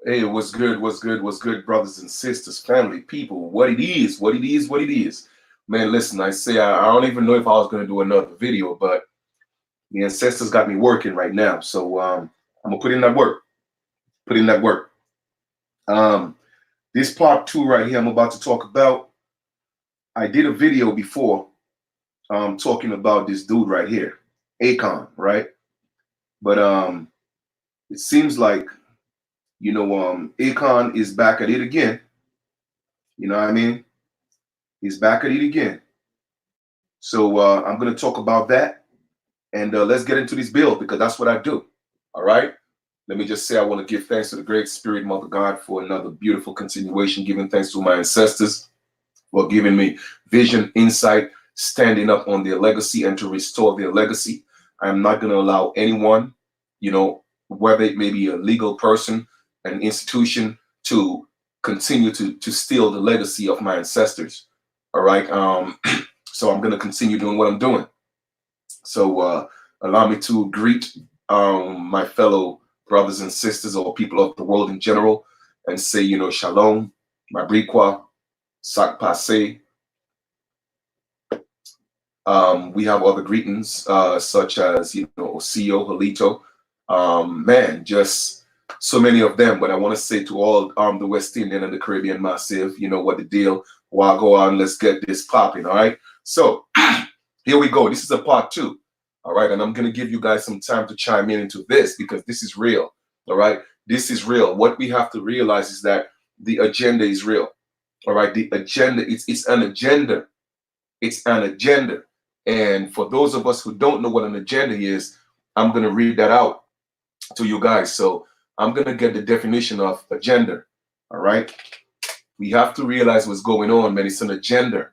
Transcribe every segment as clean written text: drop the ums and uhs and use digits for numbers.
Hey, what's good? What's good? What's good, brothers and sisters, family, people? What it is, what it is, what it is. Man, listen, I don't even know if I was going to do another video, but the ancestors got me working right now. So I'm going to put in that work. Put in that work. Um, this part two right here I'm about to talk about, I did a video before talking about this dude right here, Akon, right? But it seems like, Akon is back at it again. You know what I mean? He's back at it again. So I'm going to talk about that, and let's get into this bill because that's what I do. All right. Let me just say I want to give thanks to the Great Spirit, Mother God, for another beautiful continuation. Giving thanks to my ancestors for giving me vision, insight, standing up on their legacy and to restore their legacy. I am not going to allow anyone, whether it may be a legal person, an institution, to continue to steal the legacy of my ancestors. All right. So I'm going to continue doing what I'm doing. So allow me to greet my fellow brothers and sisters or people of the world in general and say, shalom, mabrikwa, sak pase. We have other greetings such as, osio, halito. Man, just so many of them. But I want to say to all the West Indian and the Caribbean massive, you know what the deal. While go on, let's get this popping. All right. So here we go. This is a part two. All right. And I'm going to give you guys some time to chime in into this because this is real. All right. This is real. What we have to realize is that the agenda is real. All right. The agenda, it's an agenda. It's an agenda. And for those of us who don't know what an agenda is, I'm going to read that out to you guys. So I'm going to get the definition of agenda. All right. We have to realize what's going on, man. It's an agenda.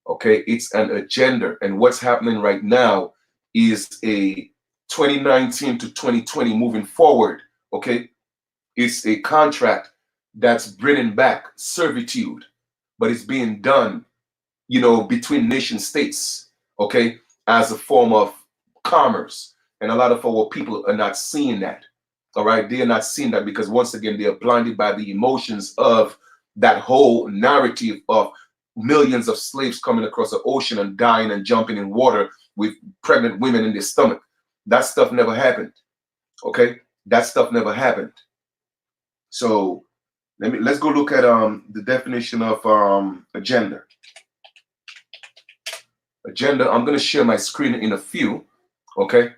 Okay. It's an agenda. And what's happening right now is a 2019 to 2020 moving forward. Okay. It's a contract that's bringing back servitude, but it's being done, between nation states, okay, as a form of commerce. And a lot of our people are not seeing that. All right. They are not seeing that because once again, they are blinded by the emotions of that whole narrative of millions of slaves coming across the ocean and dying and jumping in water with pregnant women in their stomach. That stuff never happened. Okay. That stuff never happened. So let's go look at the definition of agenda. Agenda. I'm going to share my screen in a few. Okay.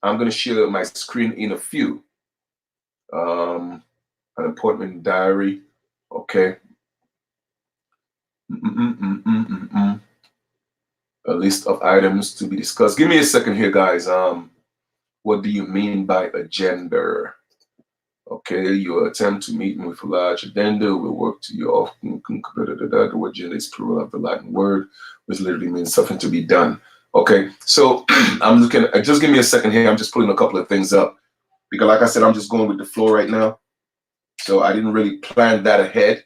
I'm going to share my screen in a few. An appointment diary. Okay. A list of items to be discussed. Give me a second here, guys. What do you mean by agenda? Okay, your attempt to meet with a large agenda will work to your often. The word agenda is plural of the Latin word, which literally means something to be done. Okay, so I'm looking. Just give me a second here. I'm just pulling a couple of things up because, like I said, I'm just going with the flow right now. So I didn't really plan that ahead.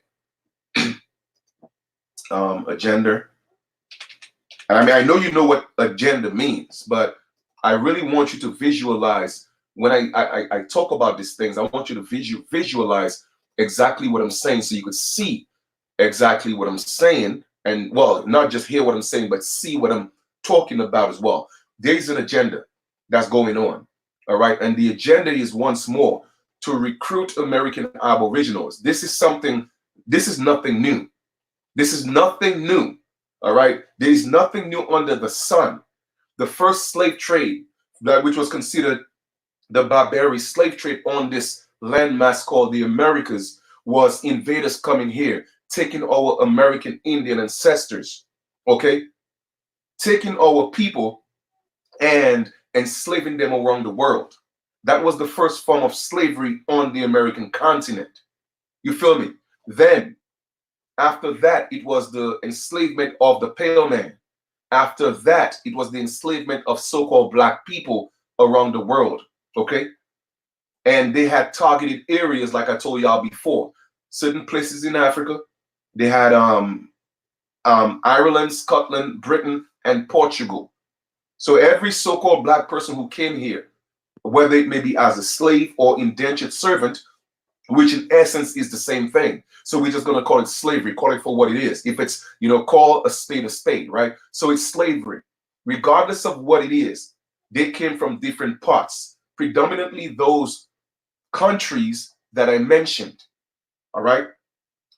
Agenda. And I mean, I know you know what agenda means, but I really want you to visualize when I talk about these things. I want you to visualize exactly what I'm saying so you could see exactly what I'm saying. And, well, not just hear what I'm saying, but see what I'm talking about as well. There's an agenda that's going on. All right. And the agenda is once more to recruit American Aboriginals. This is nothing new. This is nothing new. All right. There is nothing new under the sun. The first slave trade, which was considered the barbaric slave trade on this landmass called the Americas, was invaders coming here, taking our American Indian ancestors, okay, taking our people and enslaving them around the world. That was the first form of slavery on the American continent. You feel me? Then, after that, it was the enslavement of the pale man. After that, it was the enslavement of so-called black people around the world, okay? And they had targeted areas, like I told y'all before. Certain places in Africa, they had Ireland, Scotland, Britain, and Portugal. So every so-called black person who came here, whether it may be as a slave or indentured servant, which in essence is the same thing. So we're just going to call it slavery, call it for what it is. If it's, call a state, right? So it's slavery. Regardless of what it is, they came from different parts, predominantly those countries that I mentioned, all right?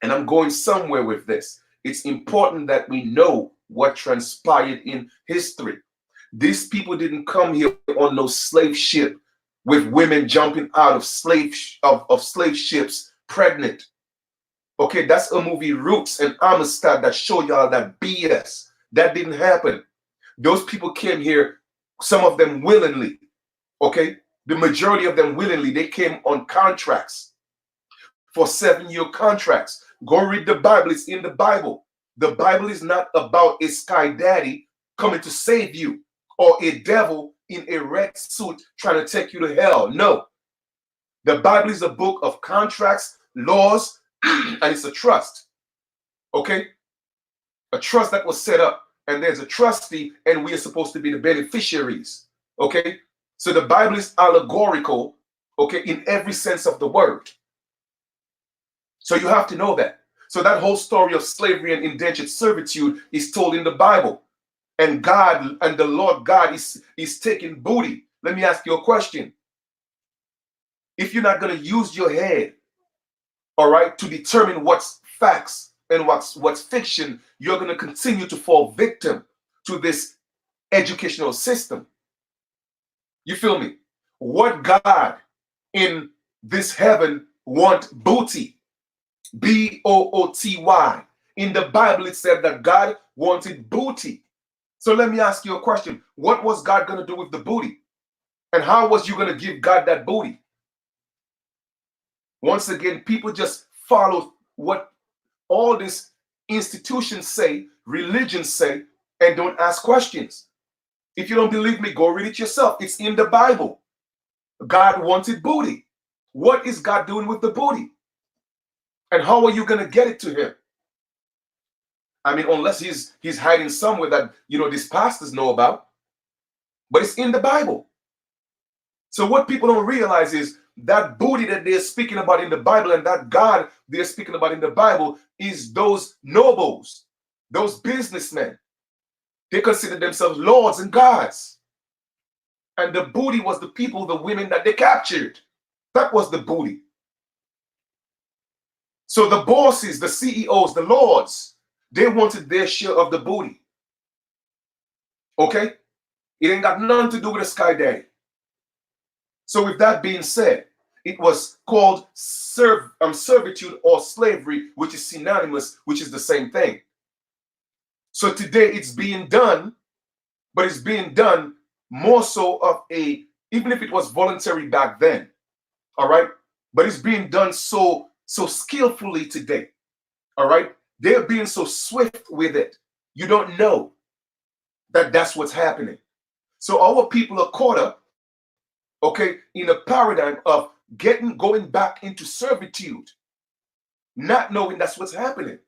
And I'm going somewhere with this. It's important that we know what transpired in history. These people didn't come here on no slave ship with women jumping out of slave ships pregnant. Okay, that's a movie, Roots and Amistad, that show y'all that BS. That didn't happen. Those people came here, some of them willingly. Okay, the majority of them willingly. They came on contracts for 7-year contracts. Go read the Bible. It's in the Bible. The Bible is not about a sky daddy coming to save you or a devil in a red suit trying to take you to hell. No. The Bible is a book of contracts, laws, and it's a trust. Okay? A trust that was set up, and there's a trustee, and we are supposed to be the beneficiaries. Okay? So the Bible is allegorical, okay, in every sense of the word. So you have to know that. So that whole story of slavery and indentured servitude is told in the Bible. And God and the Lord God is taking booty. Let me ask you a question. If you're not going to use your head, all right, to determine what's facts and what's fiction, you're going to continue to fall victim to this educational system. You feel me? What God in this heaven want booty? B-O-O-T-Y. In the Bible, it said that God wanted booty. So let me ask you a question. What was God going to do with the booty? And how was you going to give God that booty? Once again, people just follow what all these institutions say, religions say, and don't ask questions. If you don't believe me, go read it yourself. It's in the Bible. God wanted booty. What is God doing with the booty? And how are you going to get it to him? I mean, unless he's hiding somewhere that, these pastors know about. But it's in the Bible. So what people don't realize is that booty that they're speaking about in the Bible and that God they're speaking about in the Bible is those nobles, those businessmen. They consider themselves lords and gods. And the booty was the people, the women that they captured. That was the booty. So the bosses, the CEOs, the lords, they wanted their share of the booty. Okay? It ain't got nothing to do with the sky daddy. So with that being said, it was called servitude or slavery, which is synonymous, which is the same thing. So today it's being done, but it's being done more so of even if it was voluntary back then, all right? But it's being done so skillfully today, all right? They're being so swift with it. You don't know that that's what's happening. So our people are caught up, okay, in a paradigm of going back into servitude, not knowing that's what's happening.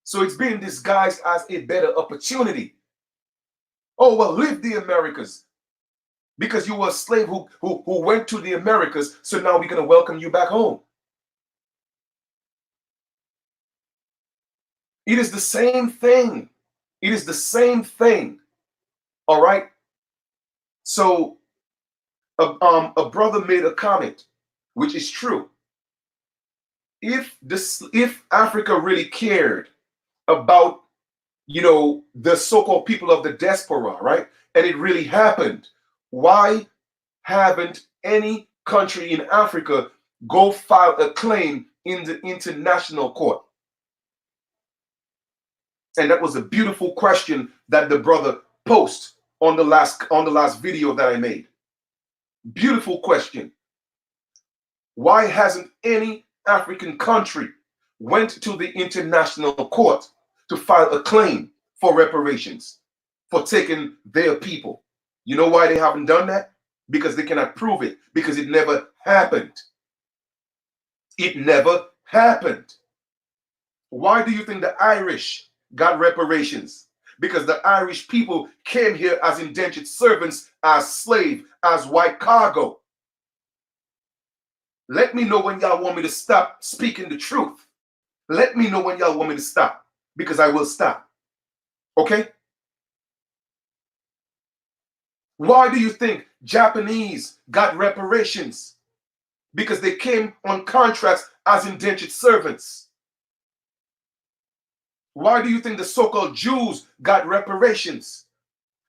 So it's being disguised as a better opportunity. Oh, well, live the Americas. Because you were a slave who went to the Americas, so now we're going to welcome you back home. It is the same thing. It is the same thing. All right? So a brother made a comment, which is true. If Africa really cared about, the so-called people of the diaspora, right? And it really happened, why haven't any country in Africa go file a claim in the international court? And that was a beautiful question that the brother posted on the last video that I made. Beautiful question. Why hasn't any African country went to the international court to file a claim for reparations for taking their people? You know why they haven't done that? Because they cannot prove it, because it never happened. It never happened. Why do you think the Irish got reparations? Because the Irish people came here as indentured servants, as slave, as white cargo. Let me know when y'all want me to stop speaking the truth. Let me know when y'all want me to stop, because I will stop. Okay? Why do you think Japanese got reparations? Because they came on contracts as indentured servants. Why do you think the so-called Jews got reparations?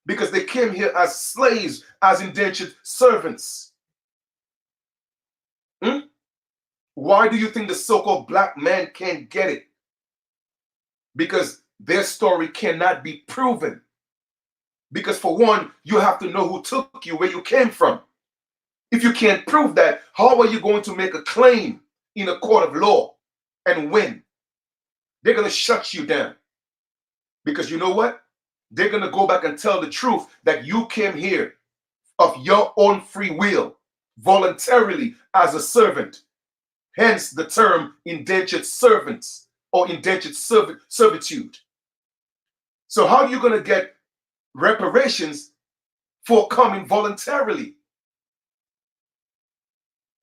Because they came here as slaves, as indentured servants. Why do you think the so-called black man can't get it? Because their story cannot be proven. Because for one, you have to know who took you, where you came from. If you can't prove that, how are you going to make a claim in a court of law and win? They're going to shut you down. Because you know what? They're going to go back and tell the truth that you came here of your own free will, voluntarily as a servant. Hence the term indentured servants or indentured servitude. So how are you going to get reparations for coming voluntarily?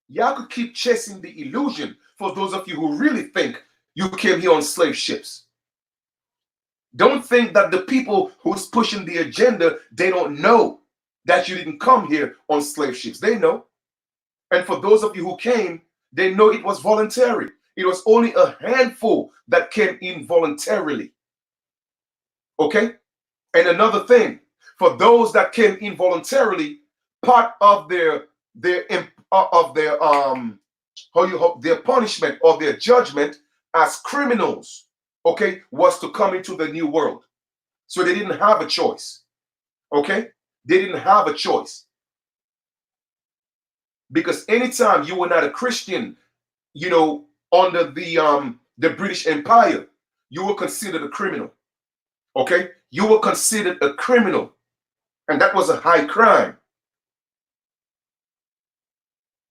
Y'all could keep chasing the illusion for those of you who really think you came here on slave ships. Don't think that the people who's pushing the agenda, they don't know that you didn't come here on slave ships. They know. And for those of you who came, they know it was voluntary. It was only a handful that came in voluntarily. Okay? And another thing, for those that came in voluntarily, part of their punishment or their judgment as criminals, okay, was to come into the new world. So they didn't have a choice. Okay? They didn't have a choice. Because anytime you were not a Christian, you know, under the British Empire, you were considered a criminal. Okay? You were considered a criminal. And that was a high crime.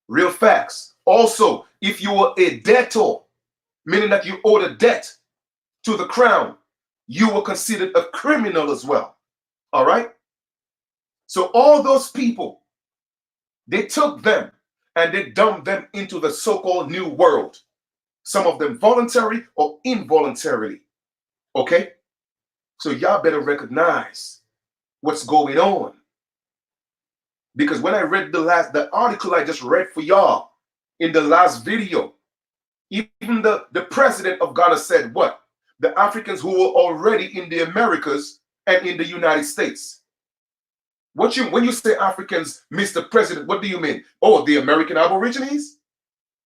Real facts. Also, if you were a debtor, meaning that you owed a debt to the crown, you were considered a criminal as well. All right? So all those people, they took them and they dumped them into the so-called new world. Some of them voluntary or involuntarily. Okay? So y'all better recognize what's going on. Because when I read the article I just read for y'all in the last video, even the president of Ghana said what? The Africans who were already in the Americas and in the United States. When you say Africans, Mr. President, what do you mean? Oh, the American Aborigines?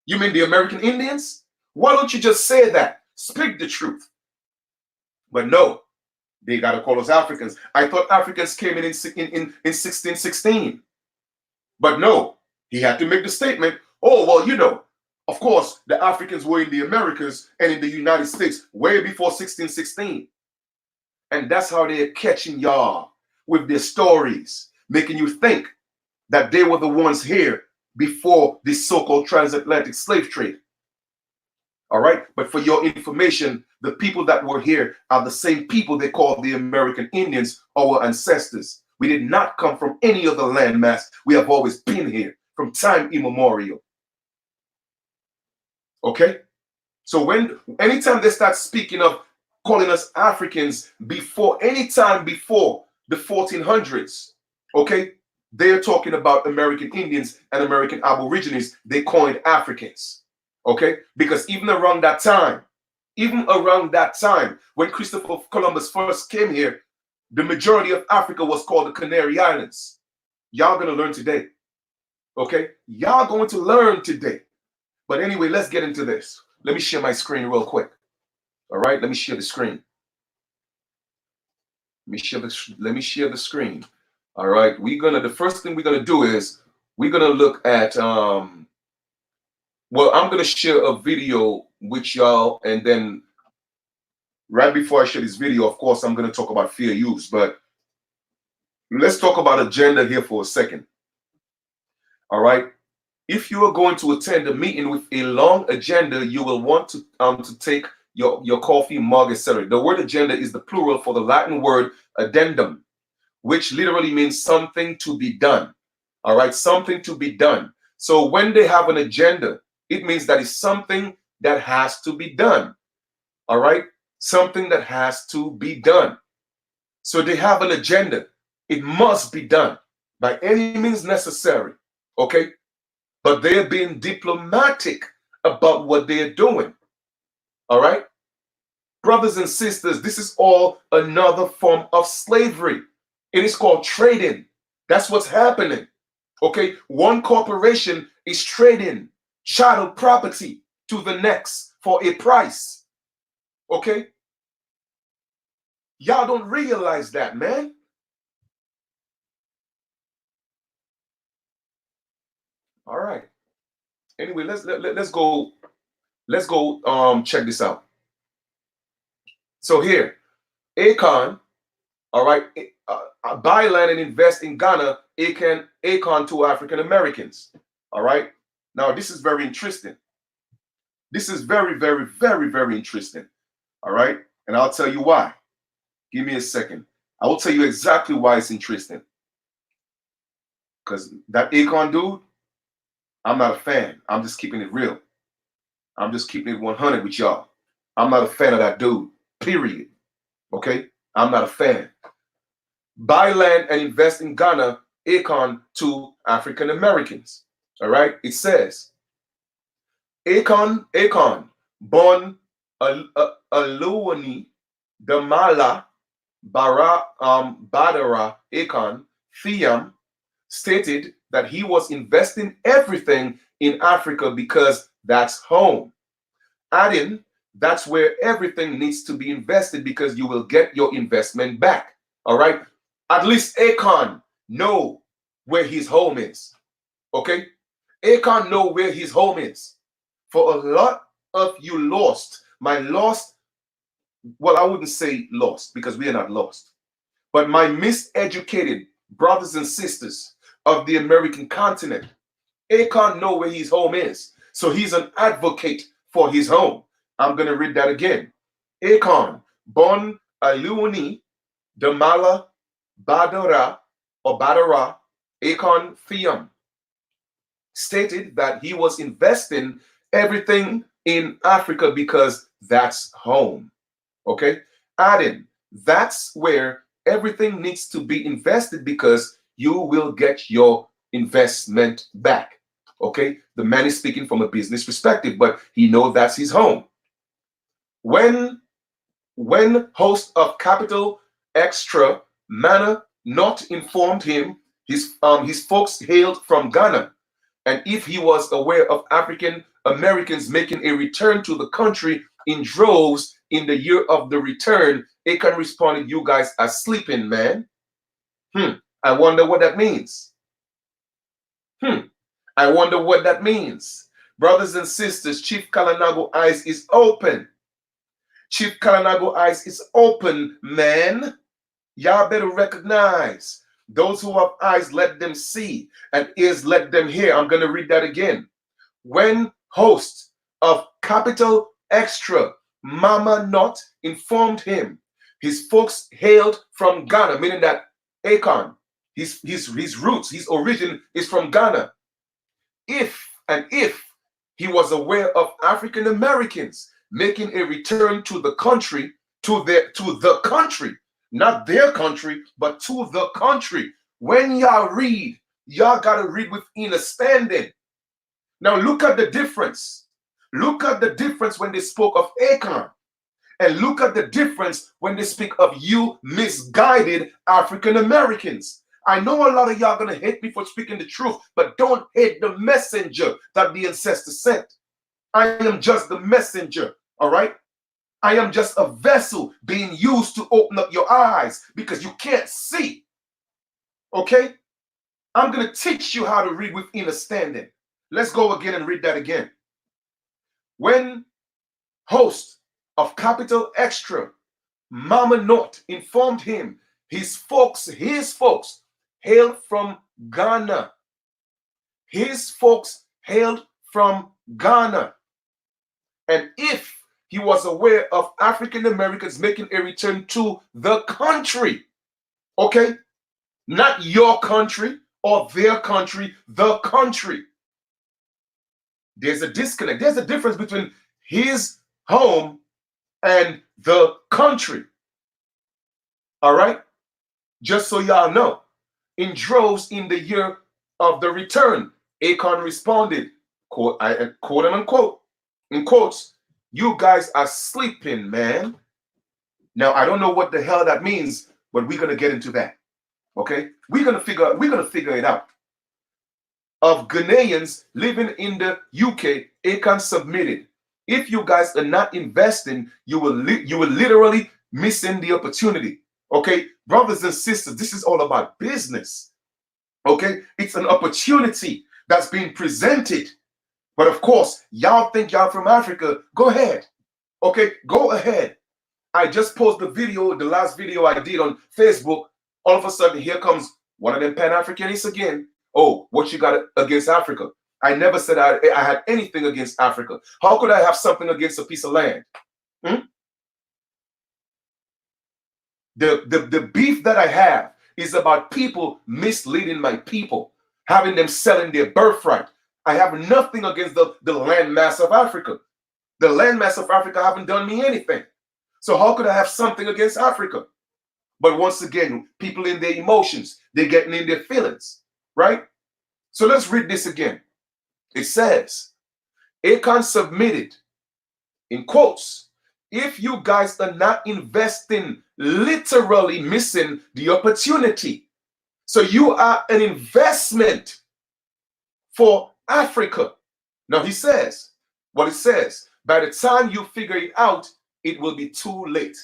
You mean the American Indians? Why don't you just say that? Speak the truth. But no, they got to call us Africans. I thought Africans came in 1616. But no, he had to make the statement, oh, well, you know, of course, the Africans were in the Americas and in the United States way before 1616. And that's how they're catching y'all with their stories, making you think that they were the ones here before this so-called transatlantic slave trade. All right? But for your information, the people that were here are the same people they call the American Indians, our ancestors. We did not come from any other landmass. We have always been here from time immemorial. Okay? So anytime they start speaking of calling us Africans anytime before the 1400s, okay, they're talking about American Indians and American Aborigines. They coined Africans, okay? Because even around that time, when Christopher Columbus first came here, the majority of Africa was called the Canary Islands. Y'all gonna learn today, okay? Y'all going to learn today. But anyway, let's get into this. Let me share my screen real quick. All right, let me share the screen. Let me share the screen. All right, the first thing we're gonna do is we're gonna look at I'm gonna share a video with y'all, and then right before I share this video, of course, I'm gonna talk about fair use, but let's talk about agenda here for a second. All right. If you are going to attend a meeting with a long agenda, you will want to take your coffee mug, etc. The word agenda is the plural for the Latin word addendum, which literally means something to be done. All right, something to be done. So when they have an agenda, It means that it's something that has to be done. All right? Something that has to be done. So they have an agenda. It must be done by any means necessary. Okay? But they're being diplomatic about what they're doing. All right? Brothers and sisters, this is all another form of slavery. It is called trading. That's what's happening. Okay? One corporation is trading chattel property to the next for a price. Okay? Y'all don't realize that, man. All right. Anyway, let's go check this out. So here, Akon, all right, buy land and invest in Ghana, Akon to African Americans. All right. Now this is very interesting. This is very, very, very, very interesting. All right. And I'll tell you why. Give me a second. I will tell you exactly why it's interesting. Because that Akon dude, I'm not a fan. I'm just keeping it real. I'm just keeping it 100 with y'all. I'm not a fan of that dude, period. Okay? I'm not a fan. Buy land and invest in Ghana, Akon to African Americans. All right? It says, Akon, born Aluwani, Damala, Badara, Akon, Thiam, stated that he was investing everything in Africa because that's home. Adding, that's where everything needs to be invested because you will get your investment back. All right? At least Akon know where his home is. Okay? Akon know where his home is. For a lot of you lost, well, I wouldn't say lost because we are not lost, but my miseducated brothers and sisters of the American continent, Akon know where his home is. So he's an advocate for his home. I'm going to read that again. Akon, born Aluwani, Damala, Badara, Akon Thiam, stated that he was investing everything in Africa because that's home. Okay? Adding, that's where everything needs to be invested because you will get your investment back. Okay? The man is speaking from a business perspective, but he knows that's his home. When host of Capital Extra Manor not informed him, his folks hailed from Ghana, and if he was aware of African Americans making a return to the country in droves in the year of the return, Akon responded, "You guys are sleeping, man." I wonder what that means. I wonder what that means. Brothers and sisters, Chief Kalanago eyes is open. Chief Kalanago eyes is open, man. Y'all better recognize. Those who have eyes, let them see, and ears, let them hear. I'm going to read that again. When host of Capital Extra, Mama Not informed him, his folks hailed from Ghana, meaning that Akon, his roots, his origin is from Ghana. If he was aware of African Americans making a return to the country, to the country, not their country, but to the country. When y'all read, y'all gotta read with understanding. Now look at the difference. Look at the difference when they spoke of Akon, and look at the difference when they speak of you misguided African Americans. I know a lot of y'all gonna hate me for speaking the truth, but don't hate the messenger that the ancestor sent. I am just the messenger, all right? I am just a vessel being used to open up your eyes because you can't see. Okay? I'm going to teach you how to read with understanding. Let's go again and read that again. When host of Capital Extra, Mama Not informed him, his folks hailed from Ghana. His folks hailed from Ghana. And if he was aware of African Americans making a return to the country. Okay? Not your country or their country, the country. There's a disconnect. There's a difference between his home and the country. All right? Just so y'all know. In droves in the year of the return, Akon responded, quote, quote and unquote, in quotes, "You guys are sleeping, man." Now, I don't know what the hell that means, but we're gonna get into that. Okay? We're gonna figure it out. Of Ghanaians living in the UK, Akon submitted, "If you guys are not investing, you will literally missing the opportunity." Okay, brothers and sisters, this is all about business. Okay, it's an opportunity that's being presented. But of course, y'all think y'all from Africa. Go ahead. Okay, go ahead. I just posted the video, the last video I did on Facebook. All of a sudden, here comes one of them Pan-Africanists again. "Oh, what you got against Africa?" I never said I had anything against Africa. How could I have something against a piece of land? Hmm? The beef that I have is about people misleading my people, having them selling their birthright. I have nothing against the landmass of Africa. The landmass of Africa haven't done me anything. So how could I have something against Africa? But once again, people in their emotions, they're getting in their feelings, right? So let's read this again. It says, Akon submitted, in quotes, "If you guys are not investing, literally missing the opportunity." So you are an investment for Africa. Now he says, what it says, by the time you figure it out, it will be too late.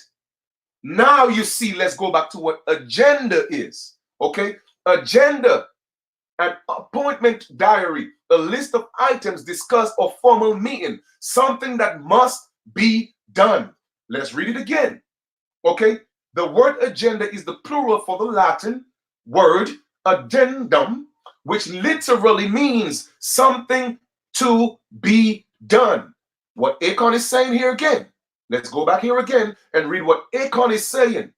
Now you see, let's go back to what agenda is. Okay? Agenda, an appointment diary, a list of items discussed or formal meeting, something that must be done. Let's read it again. Okay? The word agenda is the plural for the Latin word addendum, which literally means something to be done. What Akon is saying here again, let's go back here again and read what Akon is saying.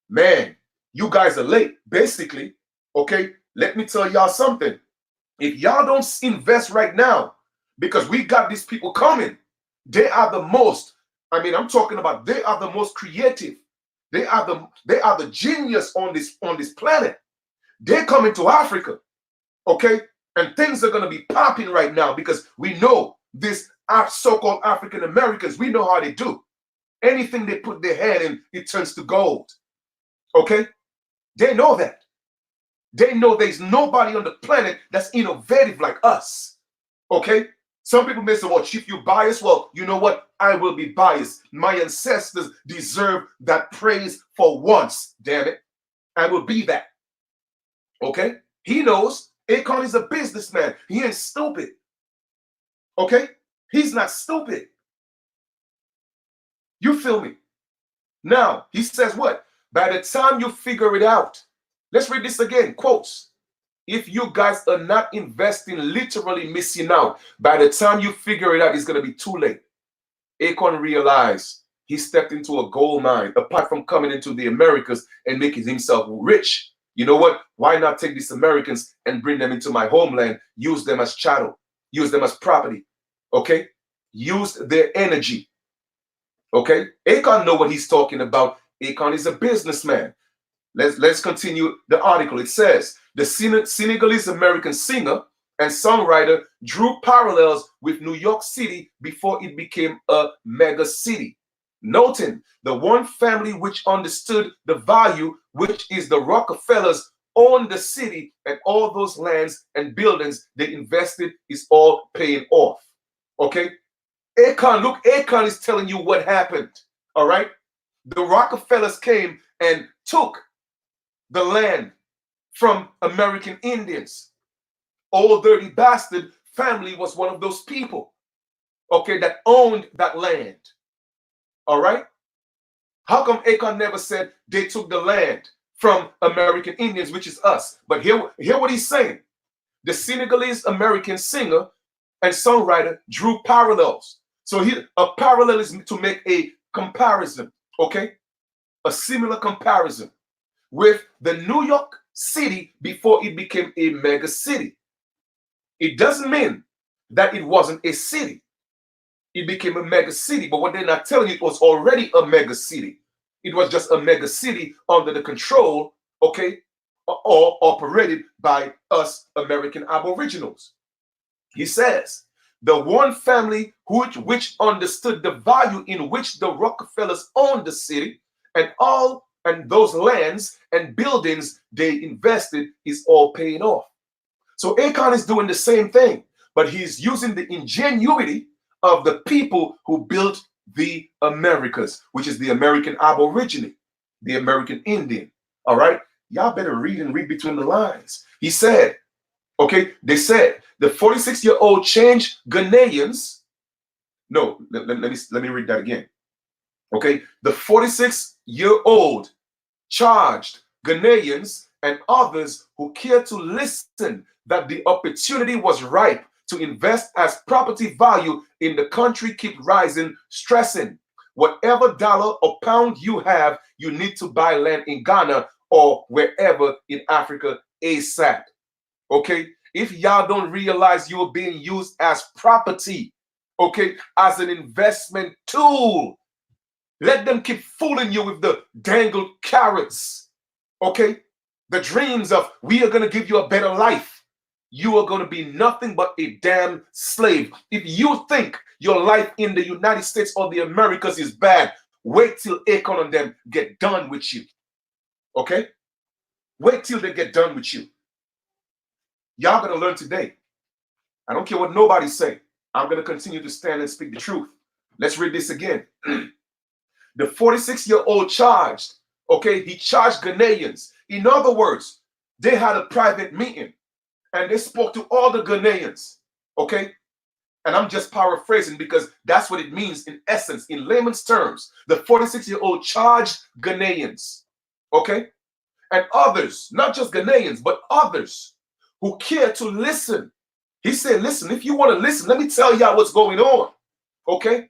Man, you guys are late, basically. Okay, let me tell y'all something. If y'all don't invest right now, because we got these people coming, they are the most, I'm talking about, they are the most creative. They are the genius on this planet. They're coming to Africa, okay? And things are going to be popping right now because we know this so-called African Americans, we know how they do. Anything they put their hand in, it turns to gold, okay? They know that. They know there's nobody on the planet that's innovative like us, okay? Some people may say, well, Chief, you biased. Well, you know what? I will be biased. My ancestors deserve that praise for once, damn it. I will be that. Okay? He knows Akon is a businessman. He ain't stupid. Okay? He's not stupid. You feel me? Now, he says what? By the time you figure it out, let's read this again, quotes. If you guys are not investing, literally missing out. By the time you figure it out, it's going to be too late. Akon realized he stepped into a gold mine. Apart from coming into the Americas and making himself rich, you know what? Why not take these Americans and bring them into my homeland, use them as chattel, use them as property, okay? Use their energy, okay? Akon know what he's talking about. Akon is a businessman. Let's continue the article. It says, the Senegalese American singer and songwriter drew parallels with New York City before it became a mega city, noting the one family which understood the value, which is the Rockefellers, owned the city, and all those lands and buildings they invested is all paying off. Okay? Akon, look, Akon is telling you what happened. All right? The Rockefellers came and took the land from American Indians. Old Dirty Bastard family was one of those people, okay, that owned that land. All right? How come Akon never said they took the land from American Indians, which is us? But hear what he's saying. The Senegalese American singer and songwriter drew parallels. So a parallel is to make a comparison, okay? A similar comparison with the New York City before it became a mega city. It doesn't mean that it wasn't a city. It became a mega city. But what they're not telling you, it was already a mega city. It was just a mega city under the control, okay, or operated by us American Aboriginals. He says, the one family which understood the value in which the Rockefellers owned the city and all and those lands and buildings they invested is all paying off. So Akon is doing the same thing, but he's using the ingenuity of the people who built the Americas, which is the American Aborigine, the American Indian. All right, y'all better read and read between the lines. He said, okay, they said the 46-year-old changed Ghanaians. No, let me read that again. Okay, the 46-year-old charged Ghanaians and others who cared to listen that the opportunity was ripe to invest as property value in the country keep rising, stressing whatever dollar or pound you have, you need to buy land in Ghana or wherever in Africa ASAP. Okay, if y'all don't realize you're being used as property, okay, as an investment tool, let them keep fooling you with the dangled carrots, okay? The dreams of we are going to give you a better life. You are going to be nothing but a damn slave. If you think your life in the United States or the Americas is bad, wait till Akon and them get done with you, okay? Wait till they get done with you. Y'all going to learn today. I don't care what nobody say. I'm going to continue to stand and speak the truth. Let's read this again. The 46-year-old charged, okay, he charged Ghanaians. In other words, they had a private meeting and they spoke to all the Ghanaians, okay? And I'm just paraphrasing because that's what it means in essence, in layman's terms. The 46-year-old charged Ghanaians, okay? And others, not just Ghanaians, but others who care to listen. He said, listen, if you want to listen, let me tell y'all what's going on, okay?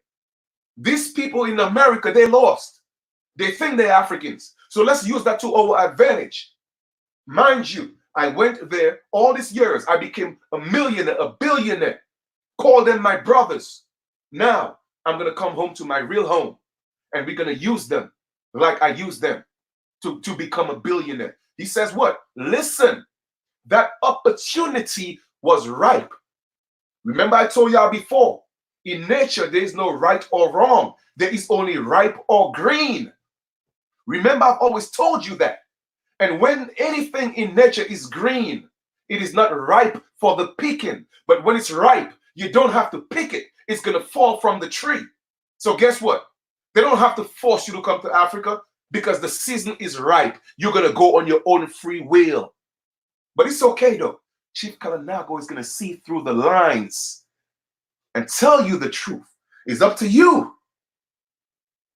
These people in America, they lost. They think they're Africans. So let's use that to our advantage. Mind you, I went there all these years. I became a millionaire, a billionaire. Call them my brothers. Now I'm going to come home to my real home and we're going to use them like I used them to become a billionaire. He says what? Listen, that opportunity was ripe. Remember I told y'all before, in nature, there is no right or wrong. There is only ripe or green. Remember, I've always told you that. And when anything in nature is green, it is not ripe for the picking. But when it's ripe, you don't have to pick it. It's going to fall from the tree. So guess what? They don't have to force you to come to Africa because the season is ripe. You're going to go on your own free will. But it's okay, though. Chief Kalanago is going to see through the lines and tell you the truth. It's up to you.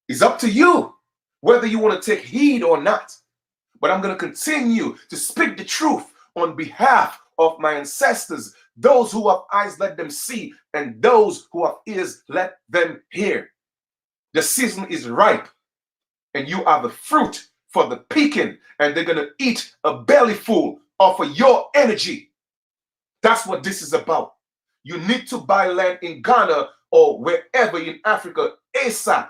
It's up to you whether you want to take heed or not. But I'm going to continue to speak the truth on behalf of my ancestors. Those who have eyes, let them see, and those who have ears, let them hear. The season is ripe, and you are the fruit for the picking, and they're going to eat a belly full off of your energy. That's what this is about. You need to buy land in Ghana or wherever in Africa ASAP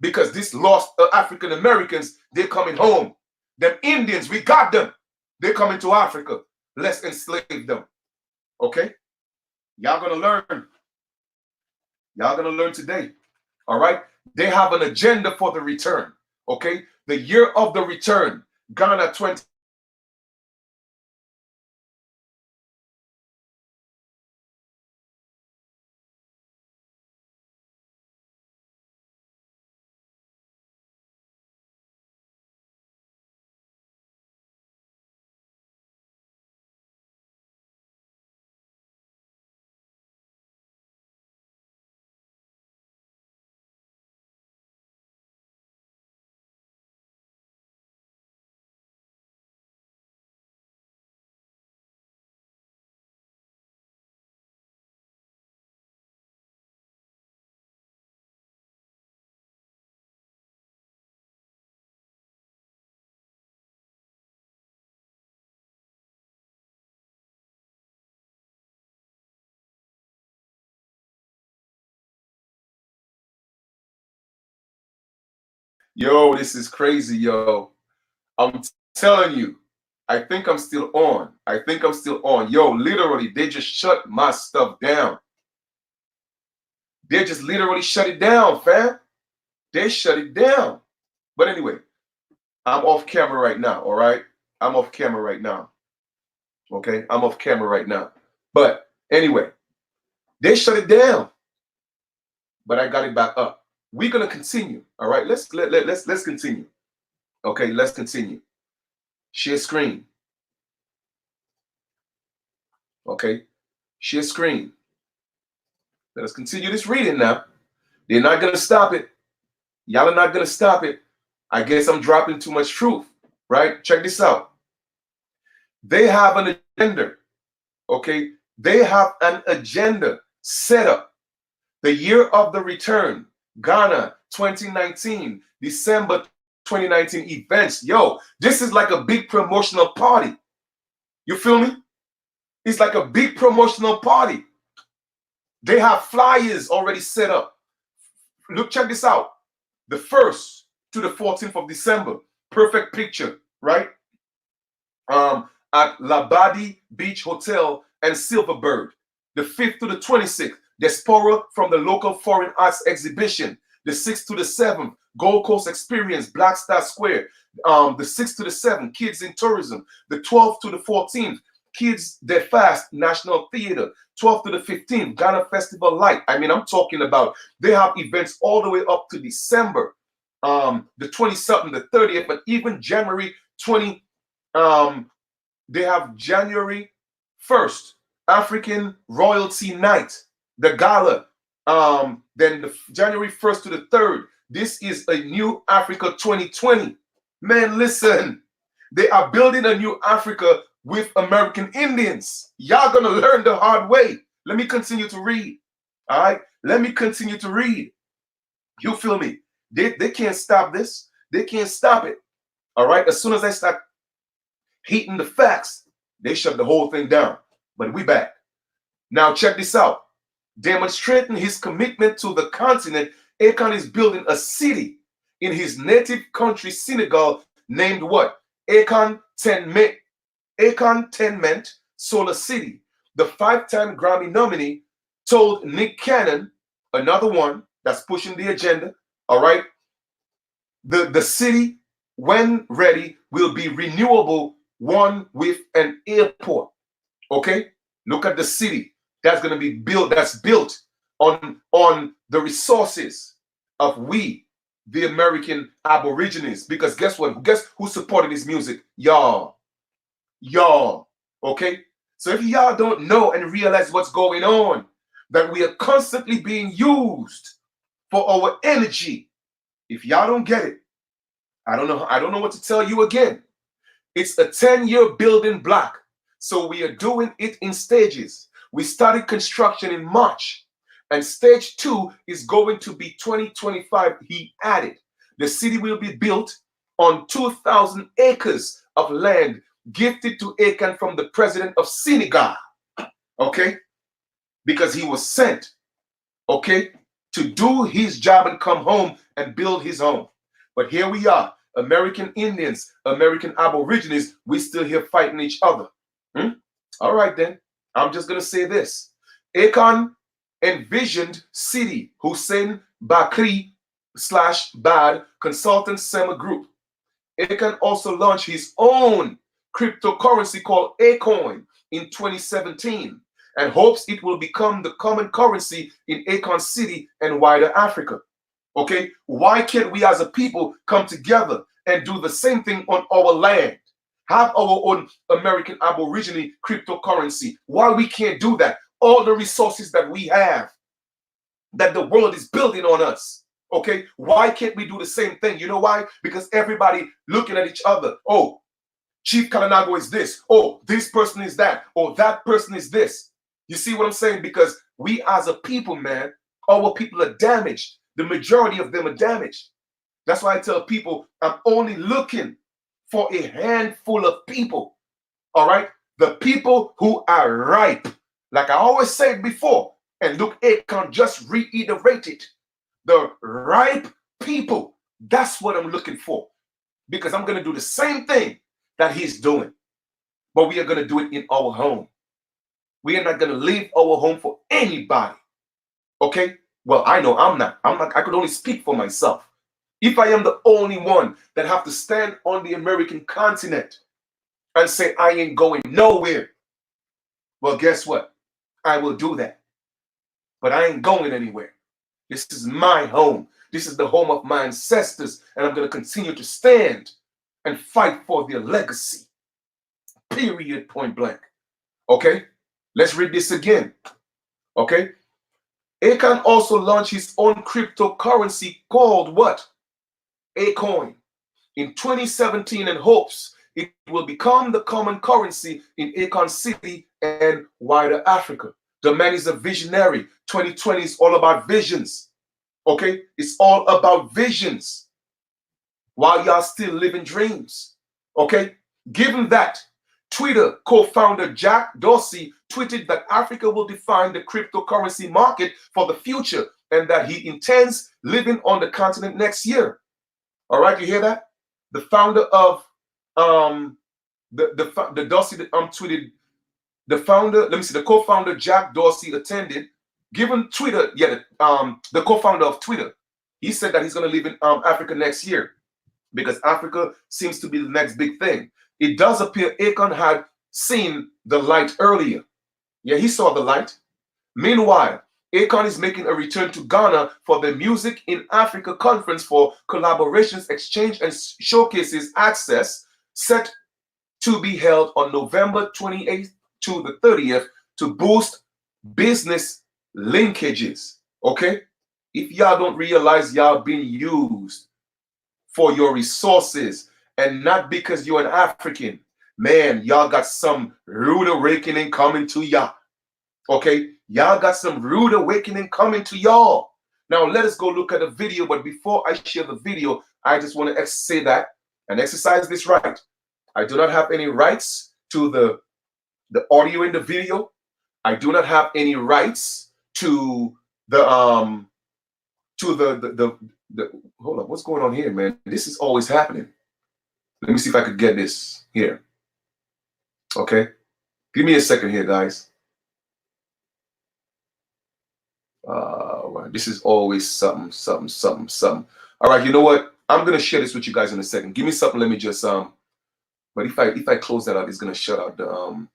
because these lost African Americans, they're coming home. Them Indians, we got them. They're coming to Africa. Let's enslave them. Okay? Y'all gonna learn. Y'all gonna learn today. All right? They have an agenda for the return. Okay? The year of the return, Ghana 20. Yo, this is crazy, yo. I'm telling you. I think I'm still on. I think I'm still on. Yo, literally, they just shut my stuff down. They just literally shut it down, fam. They shut it down. But anyway, I'm off camera right now, all right? I'm off camera right now. Okay? I'm off camera right now. But anyway, they shut it down. But I got it back up. We're gonna continue. All right, let's continue. Okay, let's continue. Share screen. Okay, share screen. Let us continue this reading now. They're not gonna stop it. Y'all are not gonna stop it. I guess I'm dropping too much truth, right? Check this out. They have an agenda. Okay, they have an agenda set up. The year of the return, Ghana 2019, December 2019 events. Yo, this is like a big promotional party. You feel me? It's like a big promotional party. They have flyers already set up. Look, check this out. The 1st to the 14th of December. Perfect picture, right? At Labadi Beach Hotel and Silverbird. The 5th to the 26th, Diaspora from the local foreign arts exhibition. The 6th to the 7th, Gold Coast Experience, Black Star Square. The 6th to the 7th, Kids in Tourism. The 12th to the 14th, Kids They Fast, National Theater. 12th to the 15th, Ghana Festival Light. I mean, I'm talking about they have events all the way up to December. The 20-something, the 30th, but even January 20, they have January 1st, African Royalty Night, the gala. Then the January 1st to the 3rd, this is a New Africa 2020. Man, listen, they are building a new Africa with American Indians. Y'all gonna learn the hard way. Let me continue to read. All right, let me continue to read. You feel me? They can't stop this. They can't stop it. All right, as soon as I start heating the facts, they shut the whole thing down. But we back. Now check this out. Demonstrating his commitment to the continent, Akon is building a city in his native country, Senegal, named what? Akon Tenement Solar City. The 5-time Grammy nominee told Nick Cannon, another one that's pushing the agenda, all right? The city, when ready, will be renewable, one with an airport. Okay? Look at the city that's going to be built, that's built on the resources of we, the American Aborigines. Because guess what? Guess who supported this music? Y'all. Y'all. Okay? So if y'all don't know and realize what's going on, that we are constantly being used for our energy. If y'all don't get it, I don't know what to tell you again. It's a 10-year building block. So we are doing it in stages. We started construction in March, and stage 2 is going to be 2025. He added, the city will be built on 2,000 acres of land gifted to Akon from the president of Senegal. Okay? Because he was sent, okay, to do his job and come home and build his home. But here we are, American Indians, American Aborigines, we still here fighting each other. All right then, I'm just going to say this. Akon envisioned city Hussein Bakri / Bad Consultant Sema Group. Akon also launched his own cryptocurrency called Akon in 2017 and hopes it will become the common currency in Akon City and wider Africa. Okay, why can't we as a people come together and do the same thing on our land? Have our own American Aborigine cryptocurrency. Why we can't do that? All the resources that we have, that the world is building on us. Okay, why can't we do the same thing? You know why? Because everybody looking at each other. Oh, Chief Kalanago is this. Oh, this person is that. Oh, that person is this. You see what I'm saying? Because we as a people, man, our people are damaged. The majority of them are damaged. That's why I tell people I'm only looking for a handful of people. All right? The people who are ripe. Like I always said before, and Luke Akon just reiterated. The ripe people That's what I'm looking for, because I'm going to do the same thing that he's doing, but we are going to do it in our home. We are not going to leave our home for anybody. Okay? Well, I know I'm not. I could only speak for myself. If I am the only one that have to stand on the American continent and say I ain't going nowhere, well, guess what? I will do that. But I ain't going anywhere. This is my home. This is the home of my ancestors, and I'm going to continue to stand and fight for their legacy. Period, point blank. Okay? Let's read this again. Okay? Akon also launched his own cryptocurrency called what? Akon in 2017, and hopes it will become the common currency in Akon City and wider Africa. The man is a visionary. 2020 is all about visions. Okay? It's all about visions while y'all still living dreams. Okay? Given that, Twitter co-founder Jack Dorsey tweeted that Africa will define the cryptocurrency market for the future and that he intends living on the continent next year. All right, you hear that? The founder of the Dorsey that tweeted, the founder, let me see, the co-founder Jack Dorsey attended, given Twitter, the co-founder of Twitter, he said that he's going to live in Africa next year because Africa seems to be the next big thing. It does appear Akon had seen the light earlier. Yeah, he saw the light. Meanwhile, Akon is making a return to Ghana for the Music in Africa conference for collaborations, exchange, and showcases access, set to be held on November 28th to the 30th to boost business linkages. Okay? If y'all don't realize y'all being used for your resources and not because you're an African, man, y'all got some rude awakening coming to y'all. Okay? Y'all got some rude awakening coming to y'all. Now let us go look at the video, but before I share the video, I just want to say that and exercise this right. I do not have any rights to the audio in the video. I do not have any rights to the hold up, what's going on here, man? This is always happening. Let me see if I could get this here. Okay, give me a second here, guys. This is always something. All right, you know what? I'm gonna share this with you guys in a second. Give me something. Let me just But if I close that out, it's gonna shut out the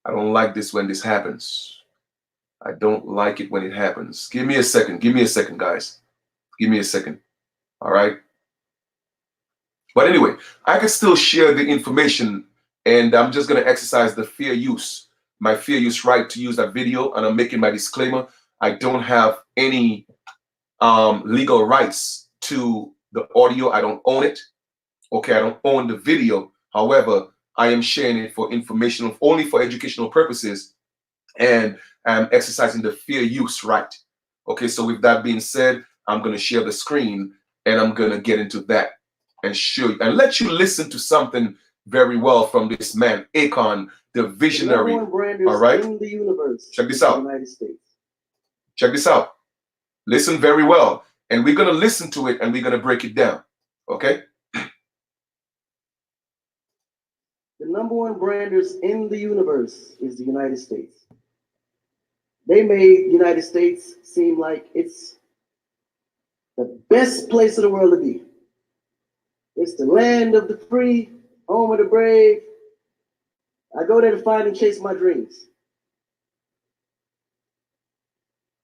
I don't like this when this happens. I don't like it when it happens. Give me a second. Give me a second, guys. Give me a second. All right. But anyway, I can still share the information, and I'm just gonna exercise the fair use. My fair use right to use that video, and I'm making my disclaimer. I don't have any legal rights to the audio. I don't own it. Okay, I don't own the video. However, I am sharing it for informational, only for educational purposes, and I'm exercising the fair use right. Okay, so with that being said, I'm going to share the screen, and I'm going to get into that and show you and let you listen to something very well from this man, Akon, the visionary. All right, in the universe. Check this out. United States. Check this out. Listen very well, and we're going to listen to it, and we're going to break it down. Okay. The #1 branders in the universe is the United States. They made the United States seem like it's the best place in the world to be. It's the land of the free, home of the brave. I go there to find and chase my dreams.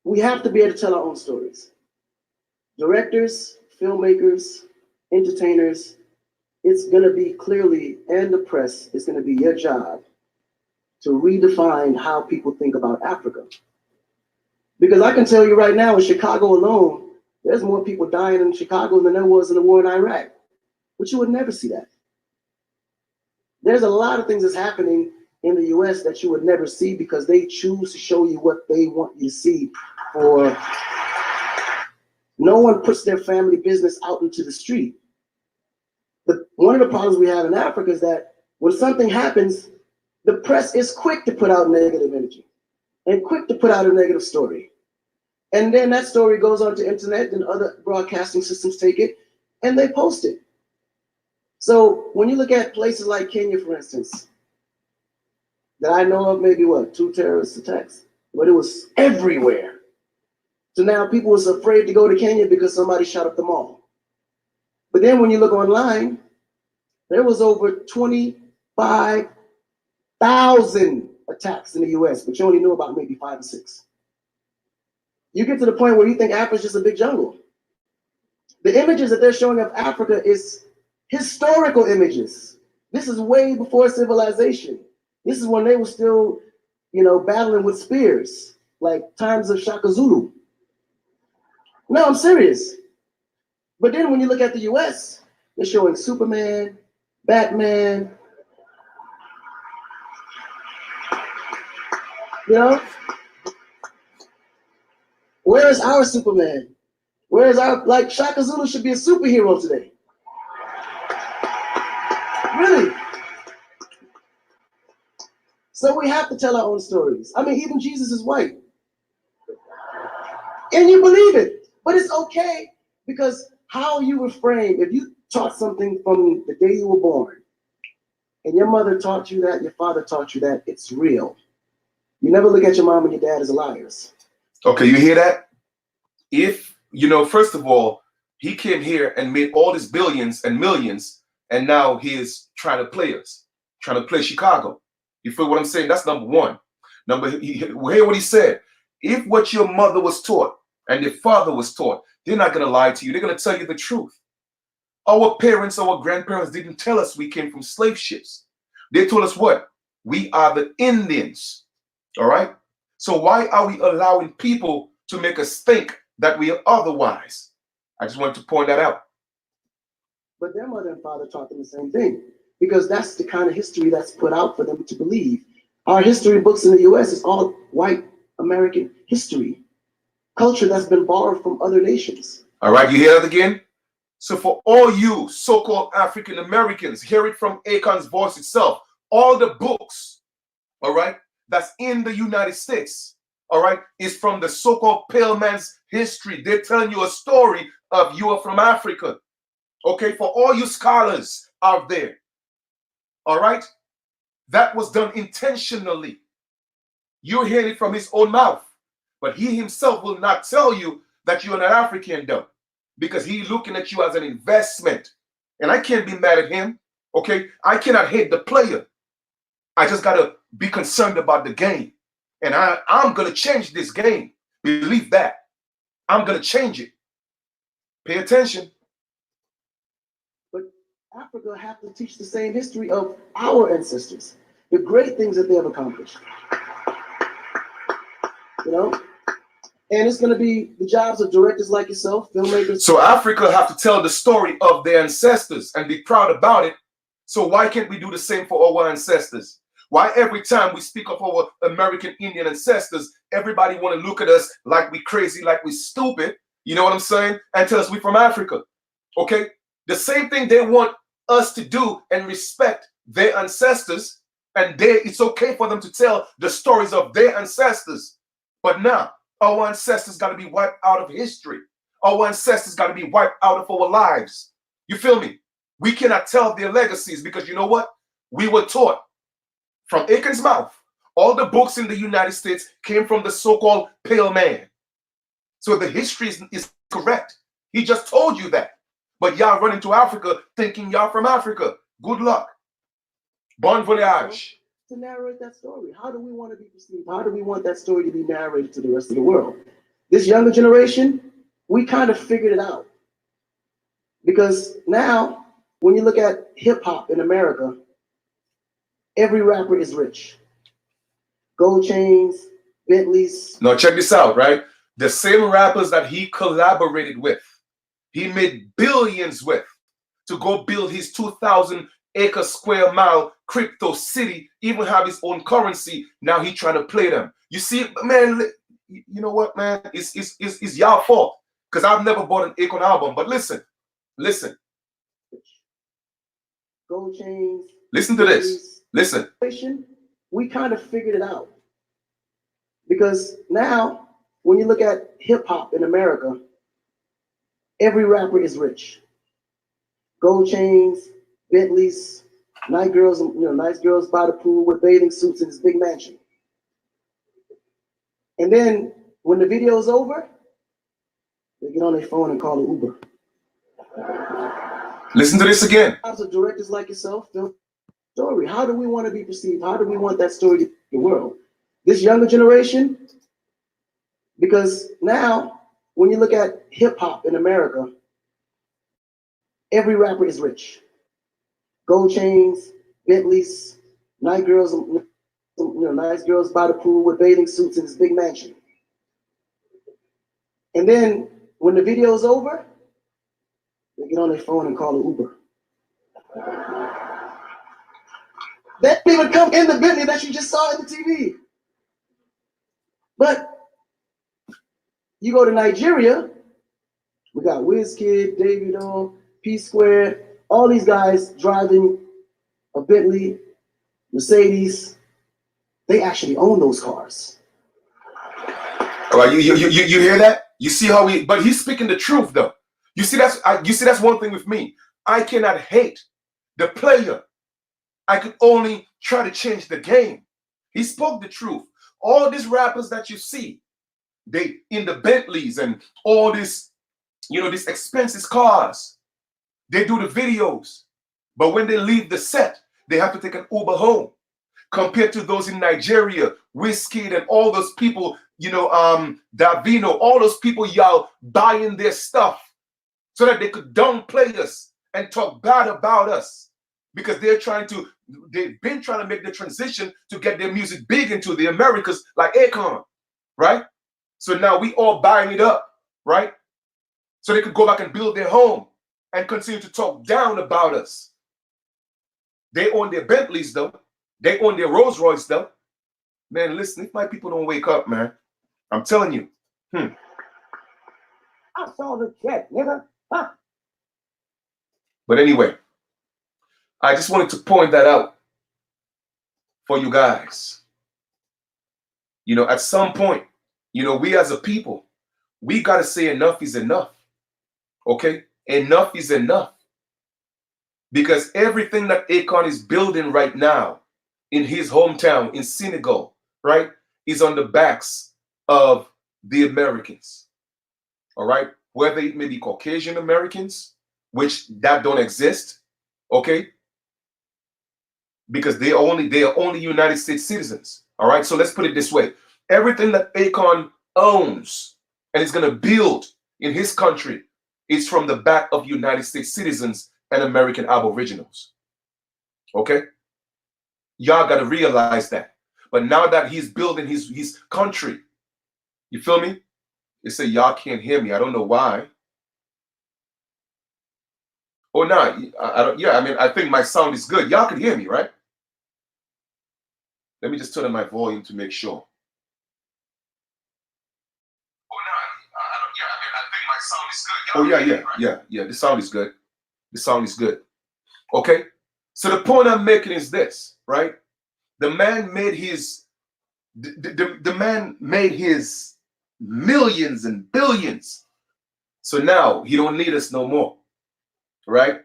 We have to be able to tell our own stories. Directors, filmmakers, entertainers, it's going to be clearly, and the press, it's going to be your job to redefine how people think about Africa. Because I can tell you right now, in Chicago alone, there's more people dying in Chicago than there was in the war in Iraq. But you would never see that. There's a lot of things that's happening in the US that you would never see because they choose to show you what they want you to see. Or no one puts their family business out into the street. One of the problems we have in Africa is that when something happens, the press is quick to put out negative energy and quick to put out a negative story. And then that story goes on to internet, and other broadcasting systems take it and they post it. So when you look at places like Kenya, for instance, that I know of, maybe what, 2 terrorist attacks, but it was everywhere. So now people was afraid to go to Kenya because somebody shot up the mall. But then when you look online, there was over 25,000 attacks in the US, but you only knew about maybe 5 or 6. You get to the point where you think Africa's just a big jungle. The images that they're showing of Africa is historical images. This is way before civilization. This is when they were still, battling with spears, like times of Shaka Zulu. No, I'm serious. But then when you look at the US, they're showing Superman, Batman, Where is our Superman? Where is our, like, Shaka Zulu should be a superhero today. Really. So we have to tell our own stories. I mean, even Jesus is white. And you believe it. But it's okay, because how you were framed, if you taught something from the day you were born, and your mother taught you that, your father taught you that, it's real. You never look at your mom and your dad as liars. Okay, you hear that? If, first of all, he came here and made all his billions and millions, and now he is trying to play us, trying to play Chicago. You feel what I'm saying? That's number one. Hear what he said. If what your mother was taught and your father was taught, they're not going to lie to you. They're going to tell you the truth. Our parents, our grandparents didn't tell us we came from slave ships. They told us what? We are the Indians. All right? So why are we allowing people to make us think that we are otherwise? I just wanted to point that out. But their mother and father taught them the same thing, because that's the kind of history that's put out for them to believe. Our history books in the US is all white American history, culture that's been borrowed from other nations. All right, you hear that again? So for all you so-called African Americans, hear it from Akon's voice itself. All the books, all right, that's in the United States, all right, is from the so-called pale man's history. They're telling you a story of you are from Africa. Okay, for all you scholars out there, all right, that was done intentionally. You're hearing it from his own mouth, but he himself will not tell you that you're an African, though, because he's looking at you as an investment. And I can't be mad at him, okay? I cannot hate the player. I just got to be concerned about the game. And I'm going to change this game. Believe that. I'm going to change it. Pay attention. But Africa have to teach the same history of our ancestors, the great things that they have accomplished. And it's going to be the jobs of directors like yourself, filmmakers. So Africa have to tell the story of their ancestors and be proud about it. So why can't we do the same for our ancestors? Why every time we speak of our American Indian ancestors, everybody want to look at us like we crazy, like we stupid, you know what I'm saying? And tell us we from Africa, okay? The same thing they want us to do and respect their ancestors, and it's okay for them to tell the stories of their ancestors. But now, our ancestors got to be wiped out of history. Our ancestors got to be wiped out of our lives. You feel me? We cannot tell their legacies because you know what? We were taught from Akon's mouth. All the books in the United States came from the so-called pale man. So the history is correct. He just told you that. But y'all run into Africa thinking y'all from Africa. Good luck. Bon voyage. To narrate that story. How do we want to be perceived? How do we want that story to be narrated to the rest of the world? This younger generation, we kind of figured it out. Because now, when you look at hip hop in America, every rapper is rich. Gold chains, Bentleys. Now check this out, right? The same rappers that he collaborated with, he made billions with to go build his 2,000-acre square mile crypto city, even have his own currency. Now he trying to play them. You see, man, you know what, man? It's y'all fault. Because I've never bought an Akon album. But listen. Gold chains. Listen to this. Listen. We kind of figured it out. Because now when you look at hip hop in America, every rapper is rich. Gold chains, Bentleys, nice girls, nice girls by the pool with bathing suits in this big mansion. And then when the video's over, they get on their phone and call an Uber. Listen to this again. Lots of directors like yourself, film story. How do we want to be perceived? How do we want that story to the world? This younger generation, because now when you look at hip hop in America, every rapper is rich. Gold chains, Bentleys, nice girls, nice girls by the pool with bathing suits in this big mansion. And then when the video's over, they get on their phone and call an Uber. They don't even come in the Bentley that you just saw in the TV. But you go to Nigeria, we got Wizkid, Davido, P Square, all these guys driving a Bentley, Mercedes. They actually own those cars. All right, you hear that? You see how but he's speaking the truth though. You see that's one thing with me. I cannot hate the player. I could only try to change the game. He spoke the truth. All these rappers that you see, they in the Bentleys and all this, these expensive cars. They do the videos, but when they leave the set, they have to take an Uber home. Compared to those in Nigeria, Wizkid and all those people, Davino, all those people y'all buying their stuff so that they could downplay us and talk bad about us because they've been trying to make the transition to get their music big into the Americas like Akon, right? So now we all buying it up, right? So they could go back and build their home and continue to talk down about us. They own their Bentleys though. They own their Rolls Royce though. Man, listen, if my people don't wake up, man, I'm telling you. I saw the check, nigga. Huh. But anyway, I just wanted to point that out for you guys. At some point, we as a people, we got to say enough is enough. Okay? Enough is enough. Because everything that Akon is building right now in his hometown in Senegal, right, is on the backs of the Americans. All right? Whether it may be Caucasian Americans, which that don't exist, okay? Because they are only United States citizens. All right? So let's put it this way. Everything that Akon owns and is going to build in his country is from the back of United States citizens and American Aboriginals. Okay? Y'all got to realize that. But now that he's building his country, you feel me? They say y'all can't hear me. I don't know why. Oh, no. I don't. Yeah, I think my sound is good. Y'all can hear me, right? Let me just turn on my volume to make sure. Oh, no. I think my sound is good. Y'all can hear me, right? Yeah. The sound is good. The sound is good. Okay? So the point I'm making is this, right? The man made his millions and billions. So now he don't need us no more. Right?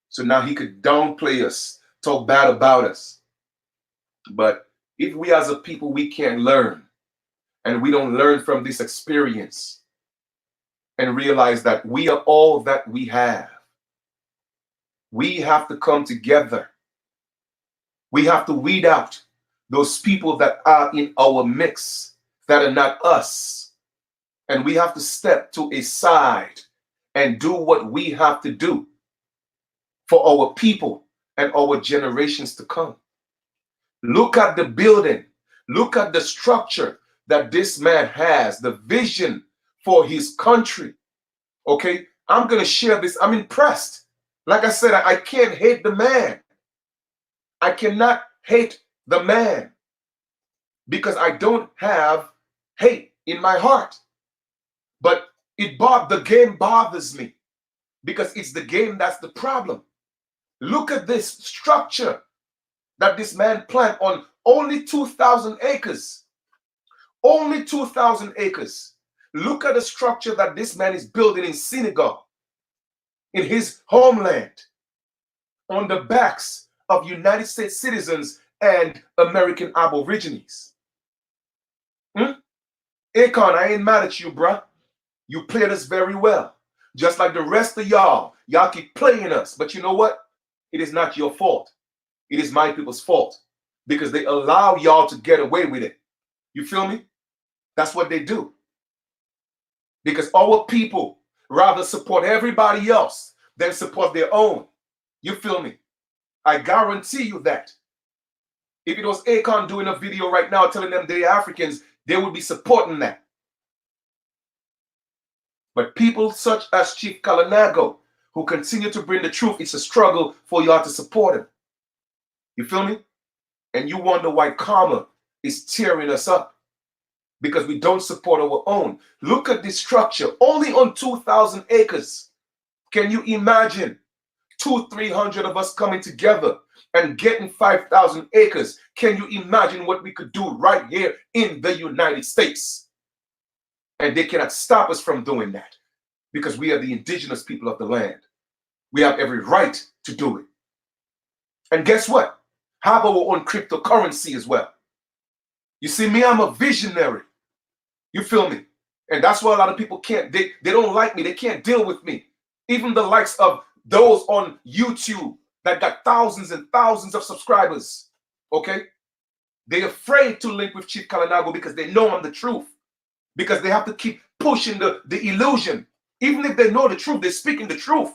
So now he could downplay us, talk bad about us. But if we as a people, we can't learn, and we don't learn from this experience and realize that we are all that we have, we have to come together. We have to weed out those people that are in our mix that are not us. And we have to step to a side and do what we have to do for our people and our generations to come. Look at the building. Look at the structure that this man has, the vision for his country. Okay? I'm going to share this. I'm impressed. Like I said, I can't hate the man. I cannot hate the man because I don't have hate in my heart. But the game bothers me because it's the game that's the problem. Look at this structure that this man planned on only 2,000 acres. Only 2,000 acres. Look at the structure that this man is building in Senegal, in his homeland, on the backs of United States citizens and American Aborigines. Akon, I ain't mad at you, bruh. You played us very well. Just like the rest of y'all. Y'all keep playing us. But you know what? It is not your fault. It is my people's fault. Because they allow y'all to get away with it. You feel me? That's what they do. Because our people rather support everybody else than support their own. You feel me? I guarantee you that. If it was Akon doing a video right now telling them they're Africans, they would be supporting that. But people such as Chief Kalinago, who continue to bring the truth, it's a struggle for y'all to support him. You feel me? And you wonder why karma is tearing us up. Because we don't support our own. Look at this structure, only on 2,000 acres. Can you imagine 200-300 of us coming together and getting 5,000 acres? Can you imagine what we could do right here in the United States? And they cannot stop us from doing that because we are the indigenous people of the land. We have every right to do it. And guess what? Have our own cryptocurrency as well. You see, me, I'm a visionary. You feel me? And that's why a lot of people can't, they don't like me. They can't deal with me. Even the likes of those on YouTube that got thousands and thousands of subscribers. Okay? They're afraid to link with Chief Kalinago because they know I'm the truth. Because they have to keep pushing the illusion. Even if they know the truth, they're speaking the truth.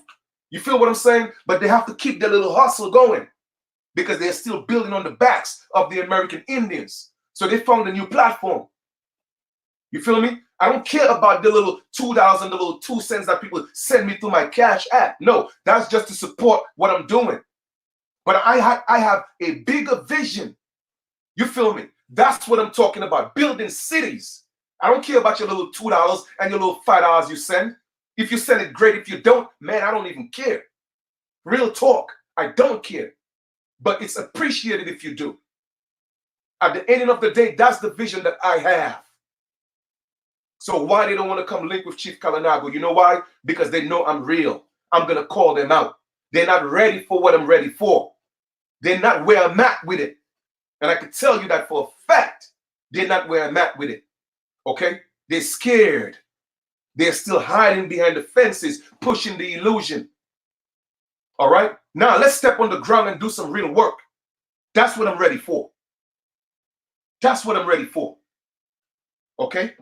You feel what I'm saying? But they have to keep their little hustle going because they're still building on the backs of the American Indians. So they found a new platform. You feel me? I don't care about the little $2 and the little 2 cents that people send me through my Cash App. No, that's just to support what I'm doing. But I have a bigger vision. You feel me? That's what I'm talking about. Building cities. I don't care about your little $2 and your little $5 you send. If you send it, great. If you don't, man, I don't even care. Real talk. I don't care. But it's appreciated if you do. At the end of the day, that's the vision that I have. So why they don't want to come link with Chief Kalinago? You know why? Because they know I'm real. I'm going to call them out. They're not ready for what I'm ready for. They're not where I'm at with it. And I can tell you that for a fact, they're not where I'm at with it. Okay? They're scared. They're still hiding behind the fences, pushing the illusion. All right? Now let's step on the ground and do some real work. That's what I'm ready for. That's what I'm ready for. Okay?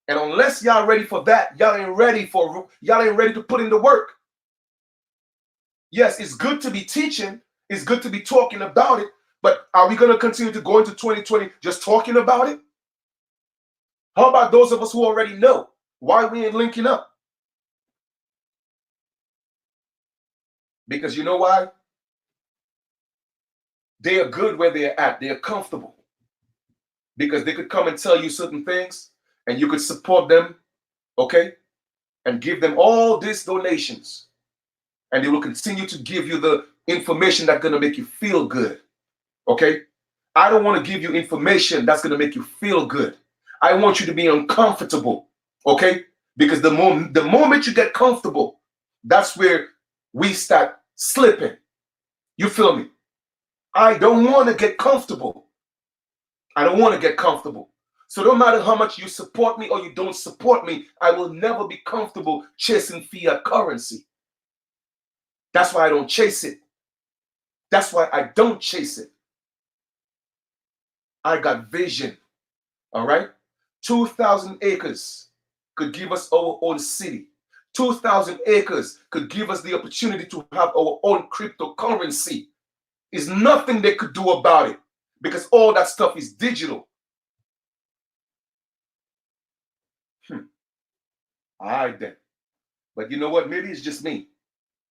And unless y'all ready for that, y'all ain't ready to put in the work. Yes, it's good to be teaching. It's good to be talking about it. But are we going to continue to go into 2020 just talking about it? How about those of us who already know why we ain't linking up? Because you know why? They are good where they're at. They're comfortable. Because they could come and tell you certain things and you could support them, okay? And give them all these donations. And they will continue to give you the information that's going to make you feel good, okay? I don't want to give you information that's going to make you feel good. I want you to be uncomfortable, okay? Because the moment you get comfortable, that's where we start slipping. You feel me? I don't want to get comfortable. I don't want to get comfortable. So no matter how much you support me or you don't support me, I will never be comfortable chasing fiat currency. That's why I don't chase it. That's why I don't chase it. I got vision, all right? 2,000 acres could give us our own city. 2,000 acres could give us the opportunity to have our own cryptocurrency. There's nothing they could do about it because all that stuff is digital. All right then. But you know what? Maybe it's just me.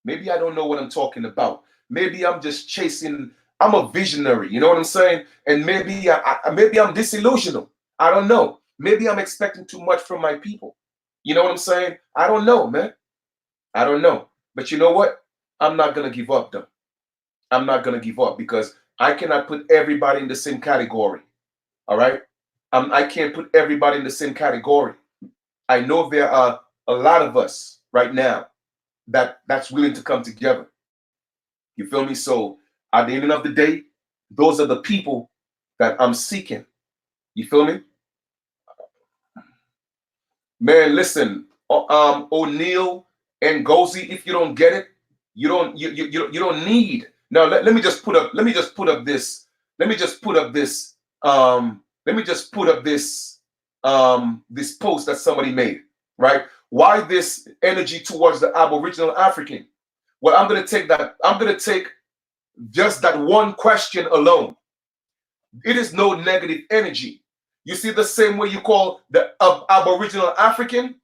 Maybe I don't know what I'm talking about. Maybe I'm just chasing. I'm a visionary. You know what I'm saying? And maybe I'm disillusional. I don't know. Maybe I'm expecting too much from my people. You know what I'm saying? I don't know, man. I don't know. But you know what? I'm not going to give up, though. I'm not going to give up because I cannot put everybody in the same category. All right? I can't put everybody in the same category. I know there are a lot of us right now that's willing to come together. You feel me? So at the end of the day, those are the people that I'm seeking. You feel me? Man, listen, O'Neill and Gozi, if you don't get it, you don't need. Now let me just put up this. Let me just put up this this post that somebody made, right? Why this energy towards the Aboriginal African? Well, I'm gonna take just that one question alone. It is no negative energy. You see, the same way you call the Aboriginal African.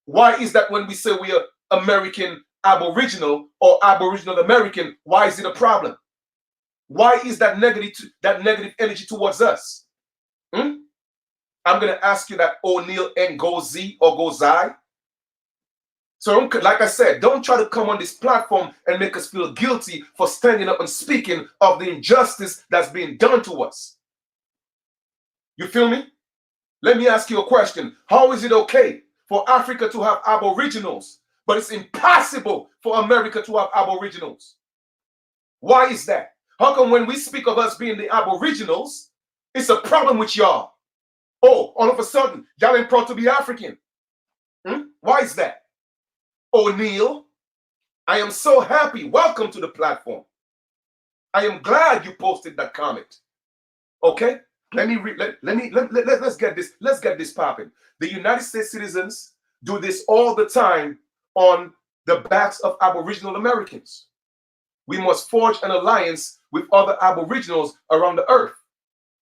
Why is that when we say we are American Aboriginal or Aboriginal American, why is it a problem? Why is that negative energy towards us? I'm gonna ask you that, O'Neill and Gozi or Gozai. So like I said, don't try to come on this platform and make us feel guilty for standing up and speaking of the injustice that's being done to us. You feel me? Let me ask you a question. How is it okay for Africa to have Aboriginals, but it's impossible for America to have Aboriginals? Why is that? How come when we speak of us being the Aboriginals, it's a problem with y'all? Oh, all of a sudden, y'all ain't proud to be African. Why is that? O'Neill, I am so happy. Welcome to the platform. I am glad you posted that comment. Okay? Let's get this popping. The United States citizens do this all the time on the backs of Aboriginal Americans. We must forge an alliance with other Aboriginals around the earth.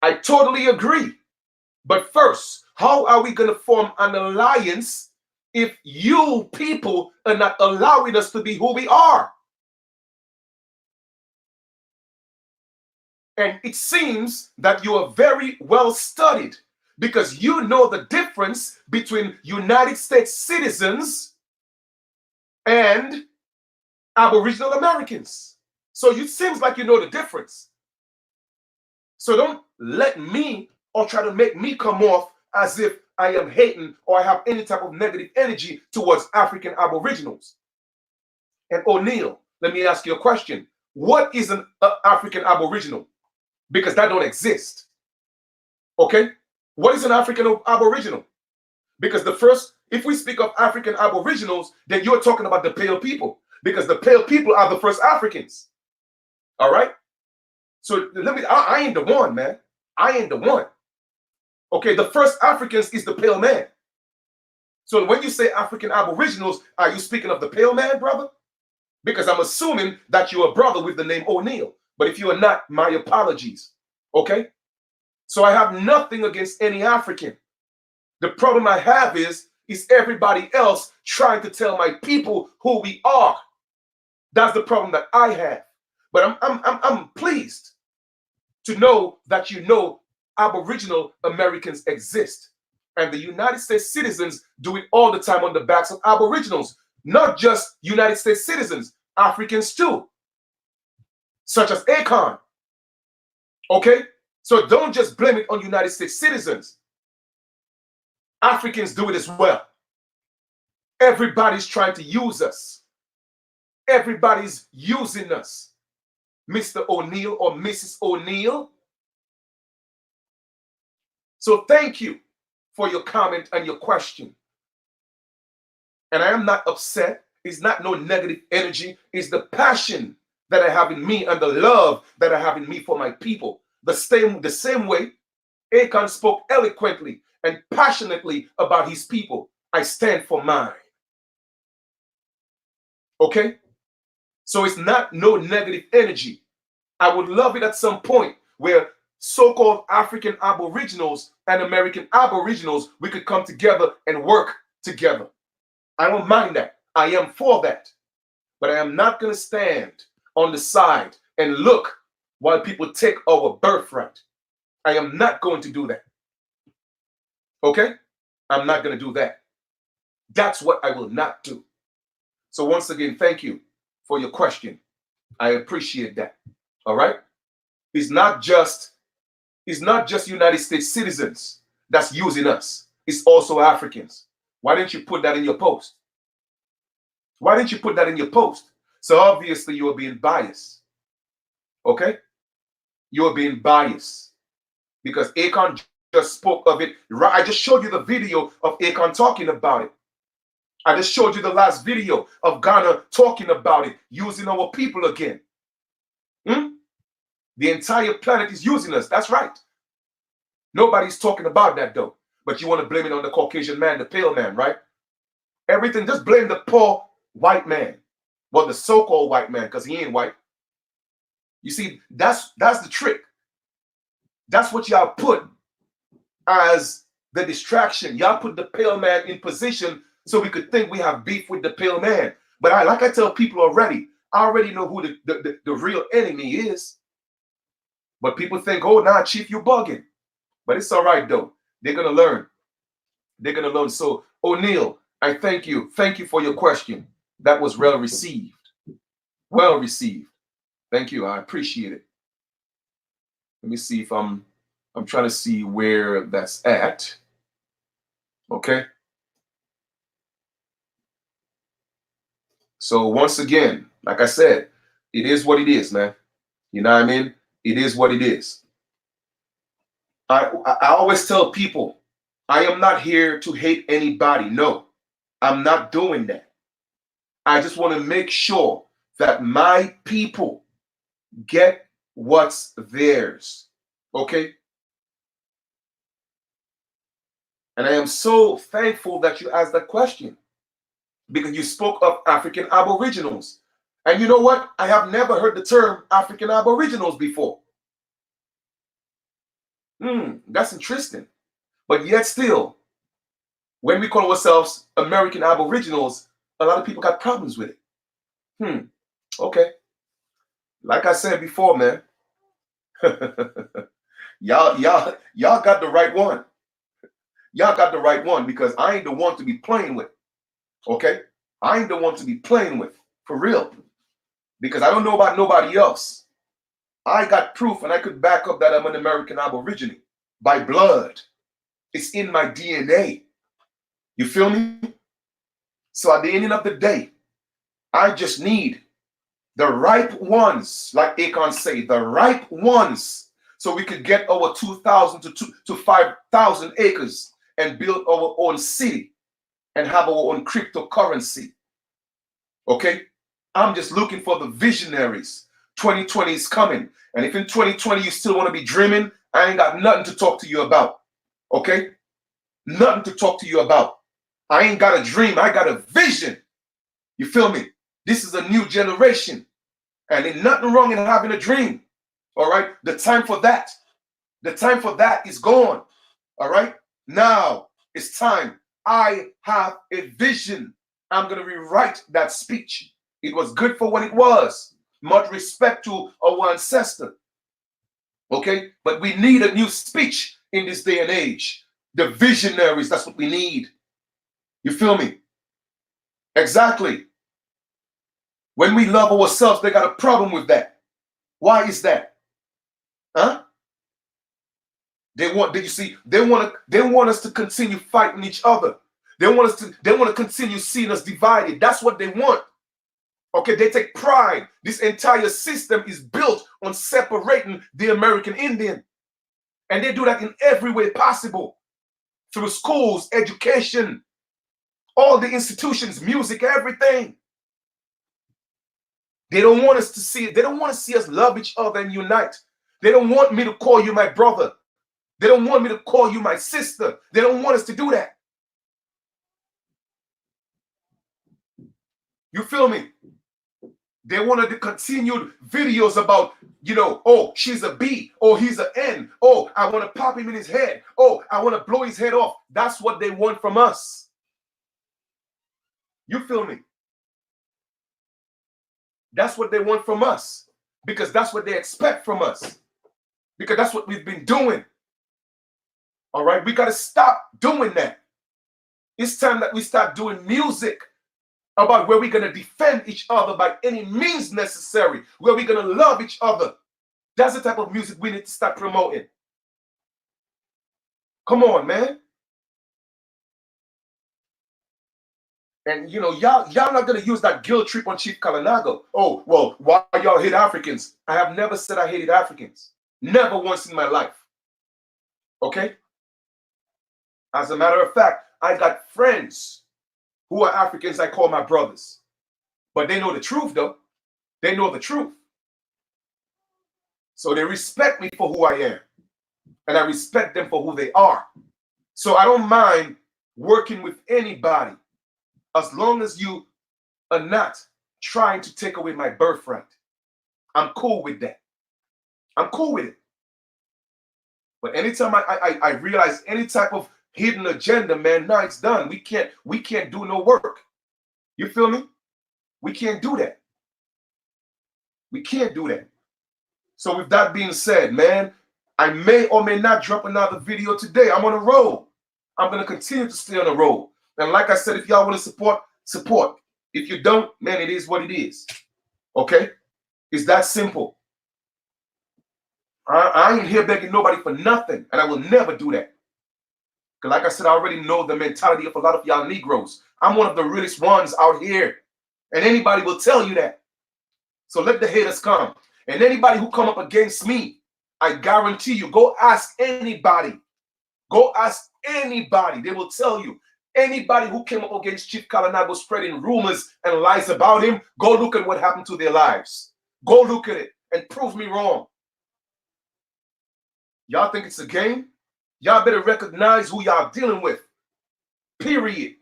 I totally agree. But first, how are we going to form an alliance if you people are not allowing us to be who we are? And it seems that you are very well studied because you know the difference between United States citizens and Aboriginal Americans. So it seems like you know the difference. So don't let me or try to make me come off as if I am hating or I have any type of negative energy towards African Aboriginals. And O'Neill, let me ask you a question. What is an African Aboriginal? Because that don't exist. Okay? What is an African Aboriginal? Because if we speak of African Aboriginals, then you're talking about the pale people. Because the pale people are the first Africans. All right? So I ain't the one, man. I ain't the one. Okay, the first Africans is the pale man. So when you say African Aboriginals, are you speaking of the pale man, brother? Because I'm assuming that you're a brother with the name O'Neill. But if you are not, my apologies. Okay? So I have nothing against any African. The problem I have is everybody else trying to tell my people who we are. That's the problem that I have. But I'm pleased to know that you know Aboriginal Americans exist. And the United States citizens do it all the time on the backs of Aboriginals. Not just United States citizens, Africans too. Such as Akon. Okay? So don't just blame it on United States citizens. Africans do it as well. Everybody's trying to use us. Everybody's using us. Mr. O'Neill or Mrs. O'Neill. So thank you for your comment and your question. And I am not upset. It's not no negative energy. It's the passion that I have in me and the love that I have in me for my people. The same way Akon spoke eloquently and passionately about his people. I stand for mine. Okay? So it's not no negative energy. I would love it at some point where so-called African Aboriginals and American Aboriginals, we could come together and work together. I don't mind that. I am for that. But I am not going to stand on the side and look while people take our birthright. I am not going to do that. Okay? I'm not going to do that. That's what I will not do. So once again, thank you for your question. I appreciate that. All right? It's not just United States citizens that's using us. It's also Africans. Why didn't you put that in your post? Why didn't you put that in your post? So obviously you are being biased. Okay? You are being biased because Akon just spoke of it. I just showed you the video of Akon talking about it. I just showed you the last video of Ghana talking about it, using our people again. The entire planet is using us. That's right. Nobody's talking about that though. But you want to blame it on the Caucasian man, the pale man, right? Everything, just blame the poor white man. Well, the so-called white man, because he ain't white. You see, that's the trick. That's what y'all put as the distraction. Y'all put the pale man in position so we could think we have beef with the pale man. But like I tell people already, I already know who the real enemy is. But people think, oh, nah, Chief, you bugging. But it's all right, though. They're going to learn. They're going to learn. So, O'Neill, I thank you. Thank you for your question. That was well received. Well received. Thank you. I appreciate it. Let me see if I'm trying to see where that's at. Okay. So once again, like I said, it is what it is, man. You know what I mean? It is what it is. I always tell people, I am not here to hate anybody. No, I'm not doing that. I just want to make sure that my people get what's theirs. Okay? And I am so thankful that you asked that question because you spoke of African Aboriginals. And you know what? I have never heard the term African Aboriginals before. That's interesting. But yet still, when we call ourselves American Aboriginals, a lot of people got problems with it. Okay. Like I said before, man, y'all got the right one. Y'all got the right one because I ain't the one to be playing with. Okay? I ain't the one to be playing with. For real. Because I don't know about nobody else. I got proof and I could back up that I'm an American Aborigine by blood. It's in my DNA. You feel me? So at the end of the day, I just need the ripe ones, like Akon say, the ripe ones, so we could get our 2,000 to 5,000 acres and build our own city and have our own cryptocurrency. Okay? I'm just looking for the visionaries. 2020 is coming. And if in 2020 you still want to be dreaming, I ain't got nothing to talk to you about. Okay? Nothing to talk to you about. I ain't got a dream. I got a vision. You feel me? This is a new generation. And there's nothing wrong in having a dream. All right? The time for that is gone. All right? Now it's time. I have a vision. I'm going to rewrite that speech. It was good for when it was. Much respect to our ancestor. Okay? But we need a new speech in this day and age. The visionaries, that's what we need. You feel me? Exactly. When we love ourselves, they got a problem with that. Why is that? Huh? They want us to continue fighting each other. They want to continue seeing us divided. That's what they want. Okay, they take pride. This entire system is built on separating the American Indian. And they do that in every way possible. Through schools, education, all the institutions, music, everything. They don't want us to see it. They don't want to see us love each other and unite. They don't want me to call you my brother. They don't want me to call you my sister. They don't want us to do that. You feel me? They wanted the continued videos about, oh, she's a B, oh, he's an N, oh, I want to pop him in his head, oh, I want to blow his head off. That's what they want from us. You feel me? That's what they want from us because that's what they expect from us because that's what we've been doing. All right, we got to stop doing that. It's time that we start doing music about where we're going to defend each other by any means necessary, where we're going to love each other. That's the type of music we need to start promoting. Come on, man. And you know, y'all not gonna use that guilt trip on Chief Kalinago. Oh, well, why y'all hate Africans? I have never said I hated Africans. Never once in my life. Okay? As a matter of fact, I got friends who are Africans I call my brothers. But they know the truth, though. They know the truth. So they respect me for who I am. And I respect them for who they are. So I don't mind working with anybody as long as you are not trying to take away my birthright. I'm cool with that. I'm cool with it. But anytime I realize any type of hidden agenda, man, now it's done. We can't do no work. You feel me? We can't do that. We can't do that. So with that being said, man, I may or may not drop another video today. I'm on a roll. I'm going to continue to stay on a roll. And like I said, if y'all want to support, support. If you don't, man, it is what it is. Okay? It's that simple. I ain't here begging nobody for nothing, and I will never do that. Because like I said, I already know the mentality of a lot of y'all Negroes. I'm one of the realest ones out here, and anybody will tell you that. So let the haters come. And anybody who come up against me, I guarantee you, go ask anybody. Go ask anybody. They will tell you. Anybody who came up against Chief Kalinago spreading rumors and lies about him, go look at what happened to their lives. Go look at it and prove me wrong. Y'all think it's a game? Y'all better recognize who y'all dealing with. Period.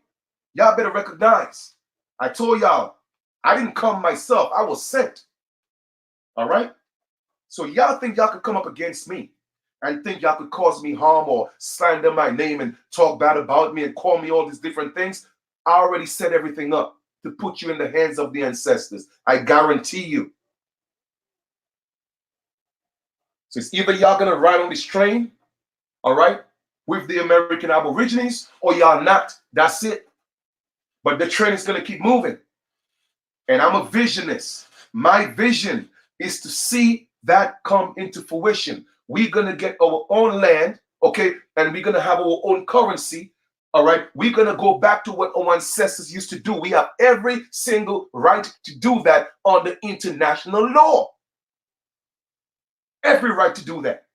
Y'all better recognize. I told y'all, I didn't come myself. I was sent. All right? So y'all think y'all could come up against me and think y'all could cause me harm or slander my name and talk bad about me and call me all these different things? I already set everything up to put you in the hands of the ancestors. I guarantee you. So it's either y'all gonna ride on this train, all right, with the American Aborigines, or y'all not. That's it. But the train is gonna keep moving. And I'm a visionist. My vision is to see that come into fruition. We're gonna get our own land, okay, and we're gonna have our own currency. All right, we're gonna go back to what our ancestors used to do. We have every single right to do that under international law. Every right to do that.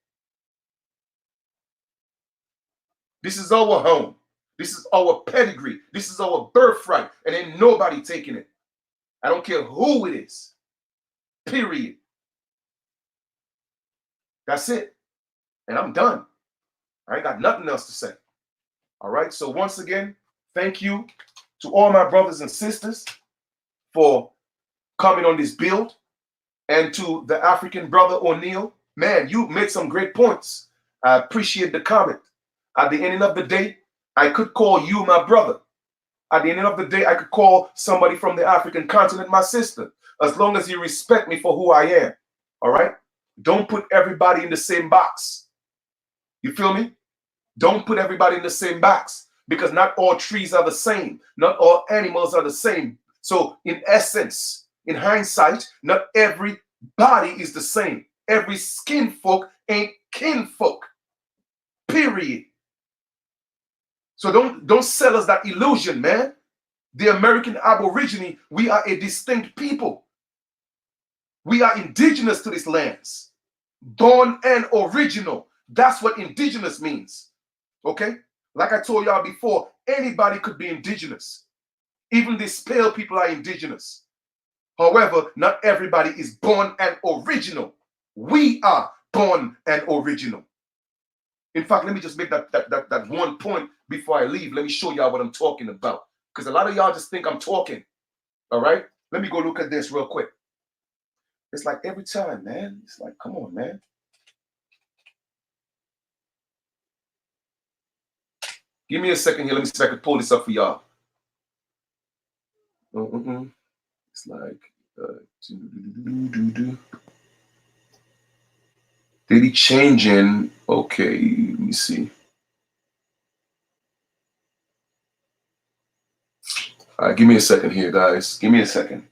This is our home. This is our pedigree. This is our birthright. And ain't nobody taking it. I don't care who it is. Period. That's it. And I'm done. I ain't got nothing else to say. All right. So once again, thank you to all my brothers and sisters for coming on this build. And to the African brother O'Neill, man, you made some great points. I appreciate the comment. At the end of the day, I could call you my brother. At the end of the day, I could call somebody from the African continent my sister, as long as you respect me for who I am. All right? Don't put everybody in the same box. You feel me? Don't put everybody in the same box, because not all trees are the same. Not all animals are the same. So in essence, in hindsight, not every body is the same. Every skin folk ain't kinfolk. Period. So don't sell us that illusion, man. The American Aborigine, we are a distinct people. We are indigenous to these lands. Born and original. That's what indigenous means. Okay? Like I told y'all before, anybody could be indigenous. Even these pale people are indigenous. However, not everybody is born and original. We are born and original. In fact, let me just make that one point before I leave. Let me show y'all what I'm talking about. Because a lot of y'all just think I'm talking. All right? Let me go look at this real quick. It's like every time, man. It's like, come on, man. Give me a second here. Let me see if I can pull this up for y'all. It's like, daily changing. Okay, let me see. All right, give me a second here, guys. Give me a second.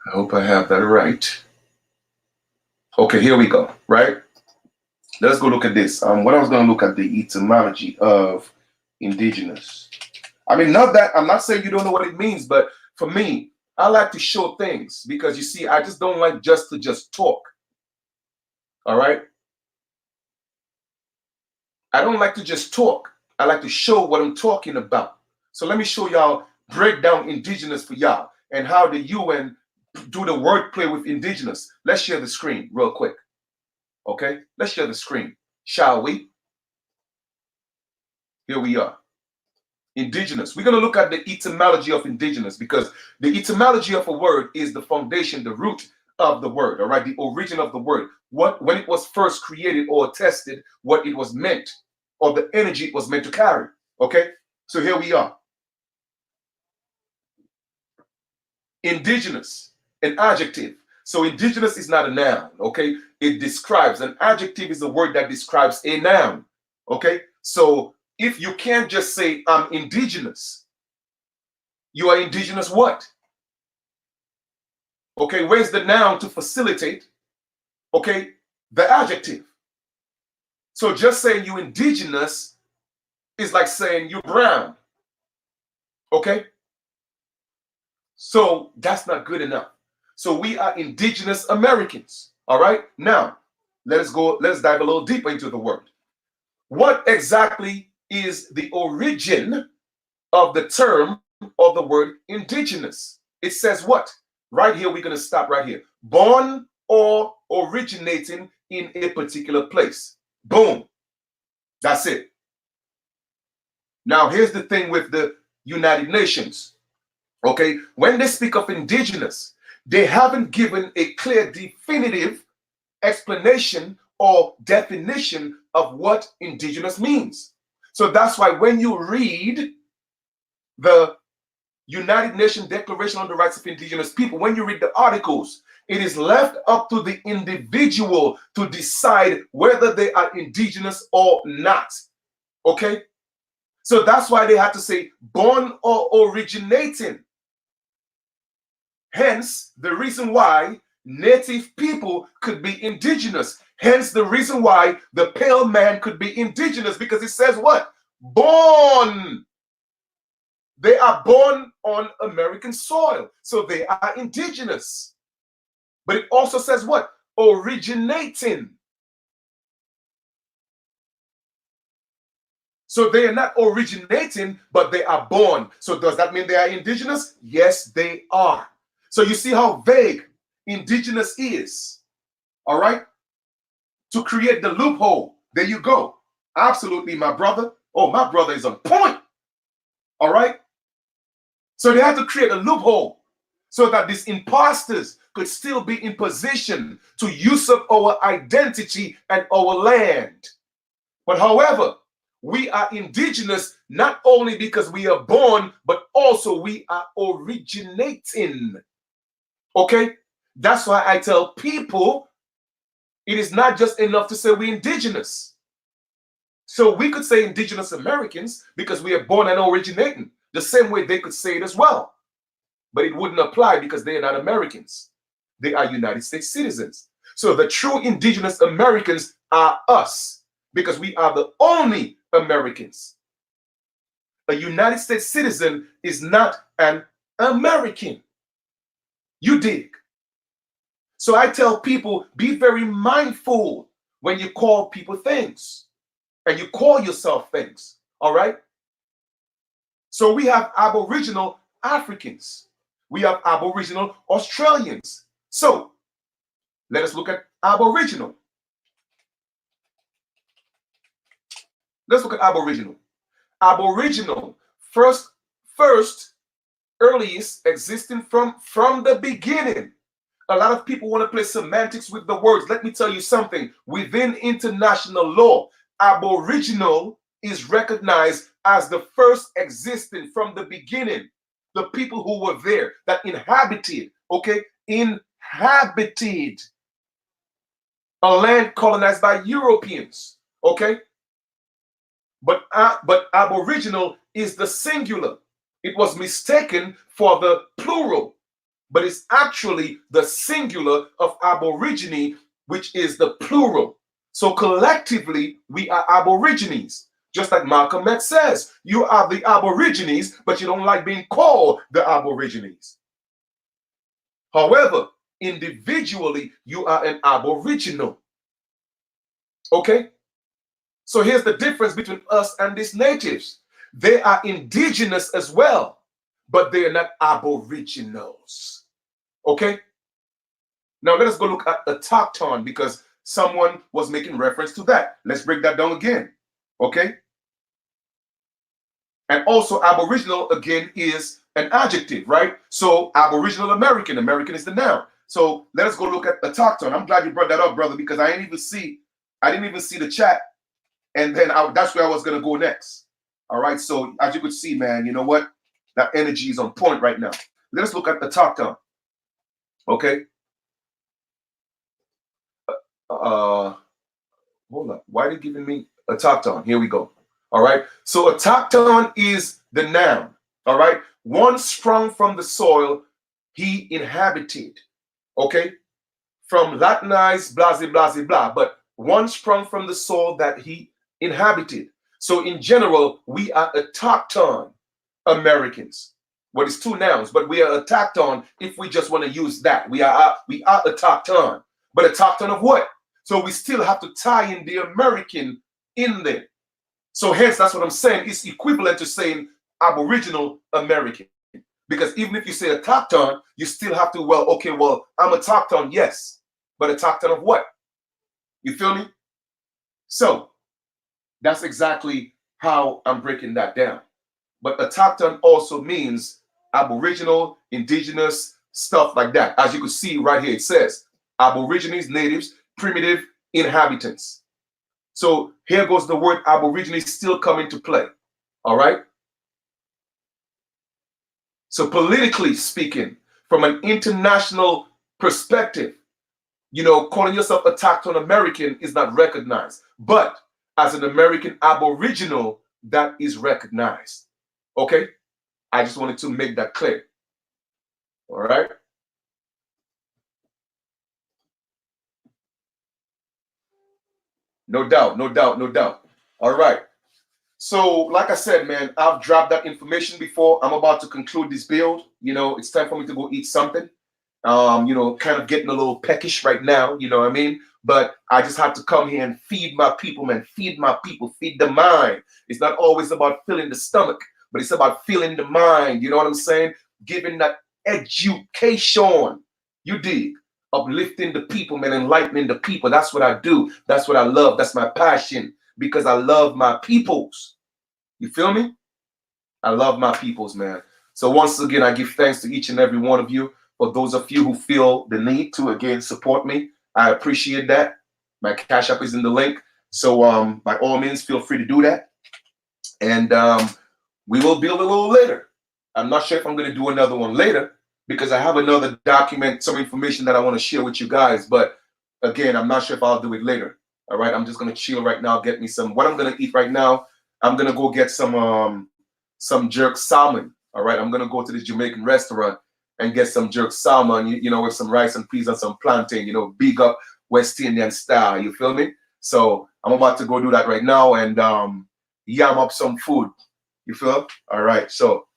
I hope I have that right. Okay, here we go, right? Let's go look at this. What I was going to look at the etymology of indigenous. I mean, not that I'm not saying you don't know what it means, but for me, I like to show things because you see, I just don't like just to talk. All right? I don't like to just talk. I like to show what I'm talking about. So let me show y'all, break down indigenous for y'all and how the UN do the wordplay with indigenous. Let's share the screen real quick. Okay? Let's share the screen. Shall we? Here we are. Indigenous. We're going to look at the etymology of indigenous because the etymology of a word is the foundation, the root of the word, all right? The origin of the word. When it was first created or tested, what it was meant, or the energy it was meant to carry, okay? So here we are. Indigenous, an adjective. So indigenous is not a noun, okay? It describes, an adjective is a word that describes a noun, okay? So if you can't just say, I'm indigenous, you are indigenous what? Okay, where's the noun to facilitate, okay, the adjective? So just saying you indigenous is like saying you're brown, okay? So that's not good enough. So we are indigenous Americans, all right? Now, let's dive a little deeper into the word. What exactly is the origin of the term of the word indigenous? It says what? Right here, we're going to stop right here. Born or originating in a particular place. Boom. That's it. Now, here's the thing with the United Nations. Okay, when they speak of indigenous, they haven't given a clear, definitive explanation or definition of what indigenous means. So that's why when you read the United Nations Declaration on the Rights of Indigenous People, when you read the articles, it is left up to the individual to decide whether they are indigenous or not. Okay? So that's why they had to say born or originating. Hence, the reason why native people could be indigenous. Hence, the reason why the pale man could be indigenous, because it says what? Born. They are born on American soil, so they are indigenous. But it also says what? Originating. So they are not originating, but they are born. So does that mean they are indigenous? Yes, they are. So you see how vague indigenous is, all right? To create the loophole. There you go. Absolutely, my brother. Oh, my brother is on point, all right? So they had to create a loophole so that these imposters could still be in position to usurp our identity and our land. But however, we are indigenous not only because we are born, but also we are originating. Okay? That's why I tell people it is not just enough to say we're indigenous. So we could say indigenous Americans because we are born and originating, the same way they could say it as well. But it wouldn't apply because they are not Americans. They are United States citizens. So the true indigenous Americans are us because we are the only Americans. A United States citizen is not an American. You dig? So I tell people, be very mindful when you call people things and you call yourself things, all right? So we have Aboriginal Africans. We have Aboriginal Australians. So let us look at Aboriginal. Let's look at Aboriginal. Aboriginal, first, earliest existing from the beginning. A lot of people want to play semantics with the words. Let me tell you something. Within international law, Aboriginal is recognized as the first existing from the beginning. The people who were there, that inhabited, okay, inhabited a land colonized by Europeans, okay? But Aboriginal is the singular. It was mistaken for the plural, but it's actually the singular of Aborigine, which is the plural. So collectively, we are Aborigines. Just like Malcolm X says, you are the Aborigines, but you don't like being called the Aborigines. However, individually, you are an Aboriginal. Okay? So here's the difference between us and these natives. They are indigenous as well, but they are not Aboriginals. Okay? Now let us go look at autochthon because someone was making reference to that. Let's break that down again. Okay? And also Aboriginal again is an adjective, right? So Aboriginal American, American is the noun. So let us go look at autochthon. I'm glad you brought that up, brother, because I didn't even see the chat. And then that's where I was gonna go next. All right. So as you could see, man, you know what? That energy is on point right now. Let us look at autochthon. Okay. Hold up. Why are they giving me autochthon? Here we go. All right. So autochthon is the noun. All right. One sprung from the soil he inhabited. Okay. From Latinized blah, blah, blah, blah. But one sprung from the soil that he inhabited. So in general, we are autochthon Americans. Well, it's two nouns, but we are autochthon if we just want to use that. We are autochthon. But autochthon of what? So we still have to tie in the American in there. So hence, that's what I'm saying. It's equivalent to saying Aboriginal American. Because even if you say autochthon, you still have to, well, okay, well, I'm autochthon, yes. But autochthon of what? You feel me? So that's exactly how I'm breaking that down. But autochthon also means Aboriginal, indigenous, stuff like that. As you can see right here, it says Aborigines, natives, primitive inhabitants. So here goes the word Aborigine still come into play. All right. So politically speaking, from an international perspective, you know, calling yourself autochthon American is not recognized. But as an American Aboriginal, that is recognized. Okay? I just wanted to make that clear. All right? No doubt, no doubt, no doubt. All right. So, like I said, man, I've dropped that information before. I'm about to conclude this build. You know, it's time for me to go eat something. You know, kind of getting a little peckish right now, you know what I mean? But I just have to come here and feed my people, man. Feed my people, feed the mind. It's not always about filling the stomach, but it's about filling the mind. You know what I'm saying? Giving that education. You dig? Uplifting the people, man, enlightening the people. That's what I do. That's what I love. That's my passion because I love my peoples. You feel me? I love my peoples, man. So once again, I give thanks to each and every one of you. For those of you who feel the need to, again, support me, I appreciate that. My Cash App is in the link. So by all means, feel free to do that. And we will build a little later. I'm not sure if I'm going to do another one later because I have another document, some information that I want to share with you guys. But again, I'm not sure if I'll do it later. All right, I'm just going to chill right now, get me some. What I'm going to eat right now, I'm going to go get some jerk salmon. All right, I'm going to go to this Jamaican restaurant and get some jerk salmon, you know, with some rice and peas and some plantain, you know, big up West Indian style, you feel me? So I'm about to go do that right now and yam up some food, you feel? All right, so,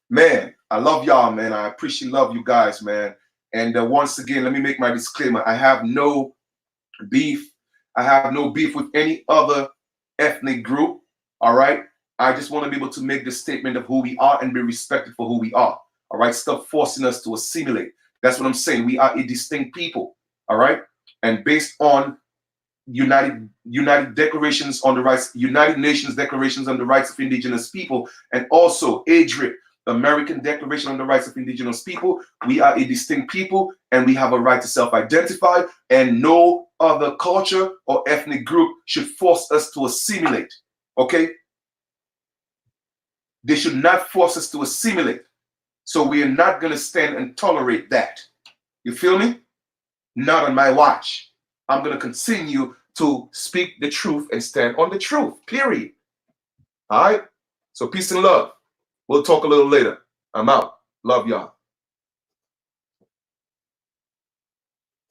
man, I love y'all, man. I love you guys, man. And once again, let me make my disclaimer. I have no beef. I have no beef with any other ethnic group, all right? I just want to be able to make the statement of who we are and be respected for who we are. All right, stop forcing us to assimilate. That's what I'm saying. We are a distinct people. All right, and based on United Declarations on the rights, United Nations Declarations on the Rights of Indigenous People, and also ADRIP, American Declaration on the Rights of Indigenous People, we are a distinct people, and we have a right to self-identify. And no other culture or ethnic group should force us to assimilate. Okay, they should not force us to assimilate. So we are not going to stand and tolerate that. You feel me? Not on my watch. I'm going to continue to speak the truth and stand on the truth, period. All right? So peace and love. We'll talk a little later. I'm out. Love y'all.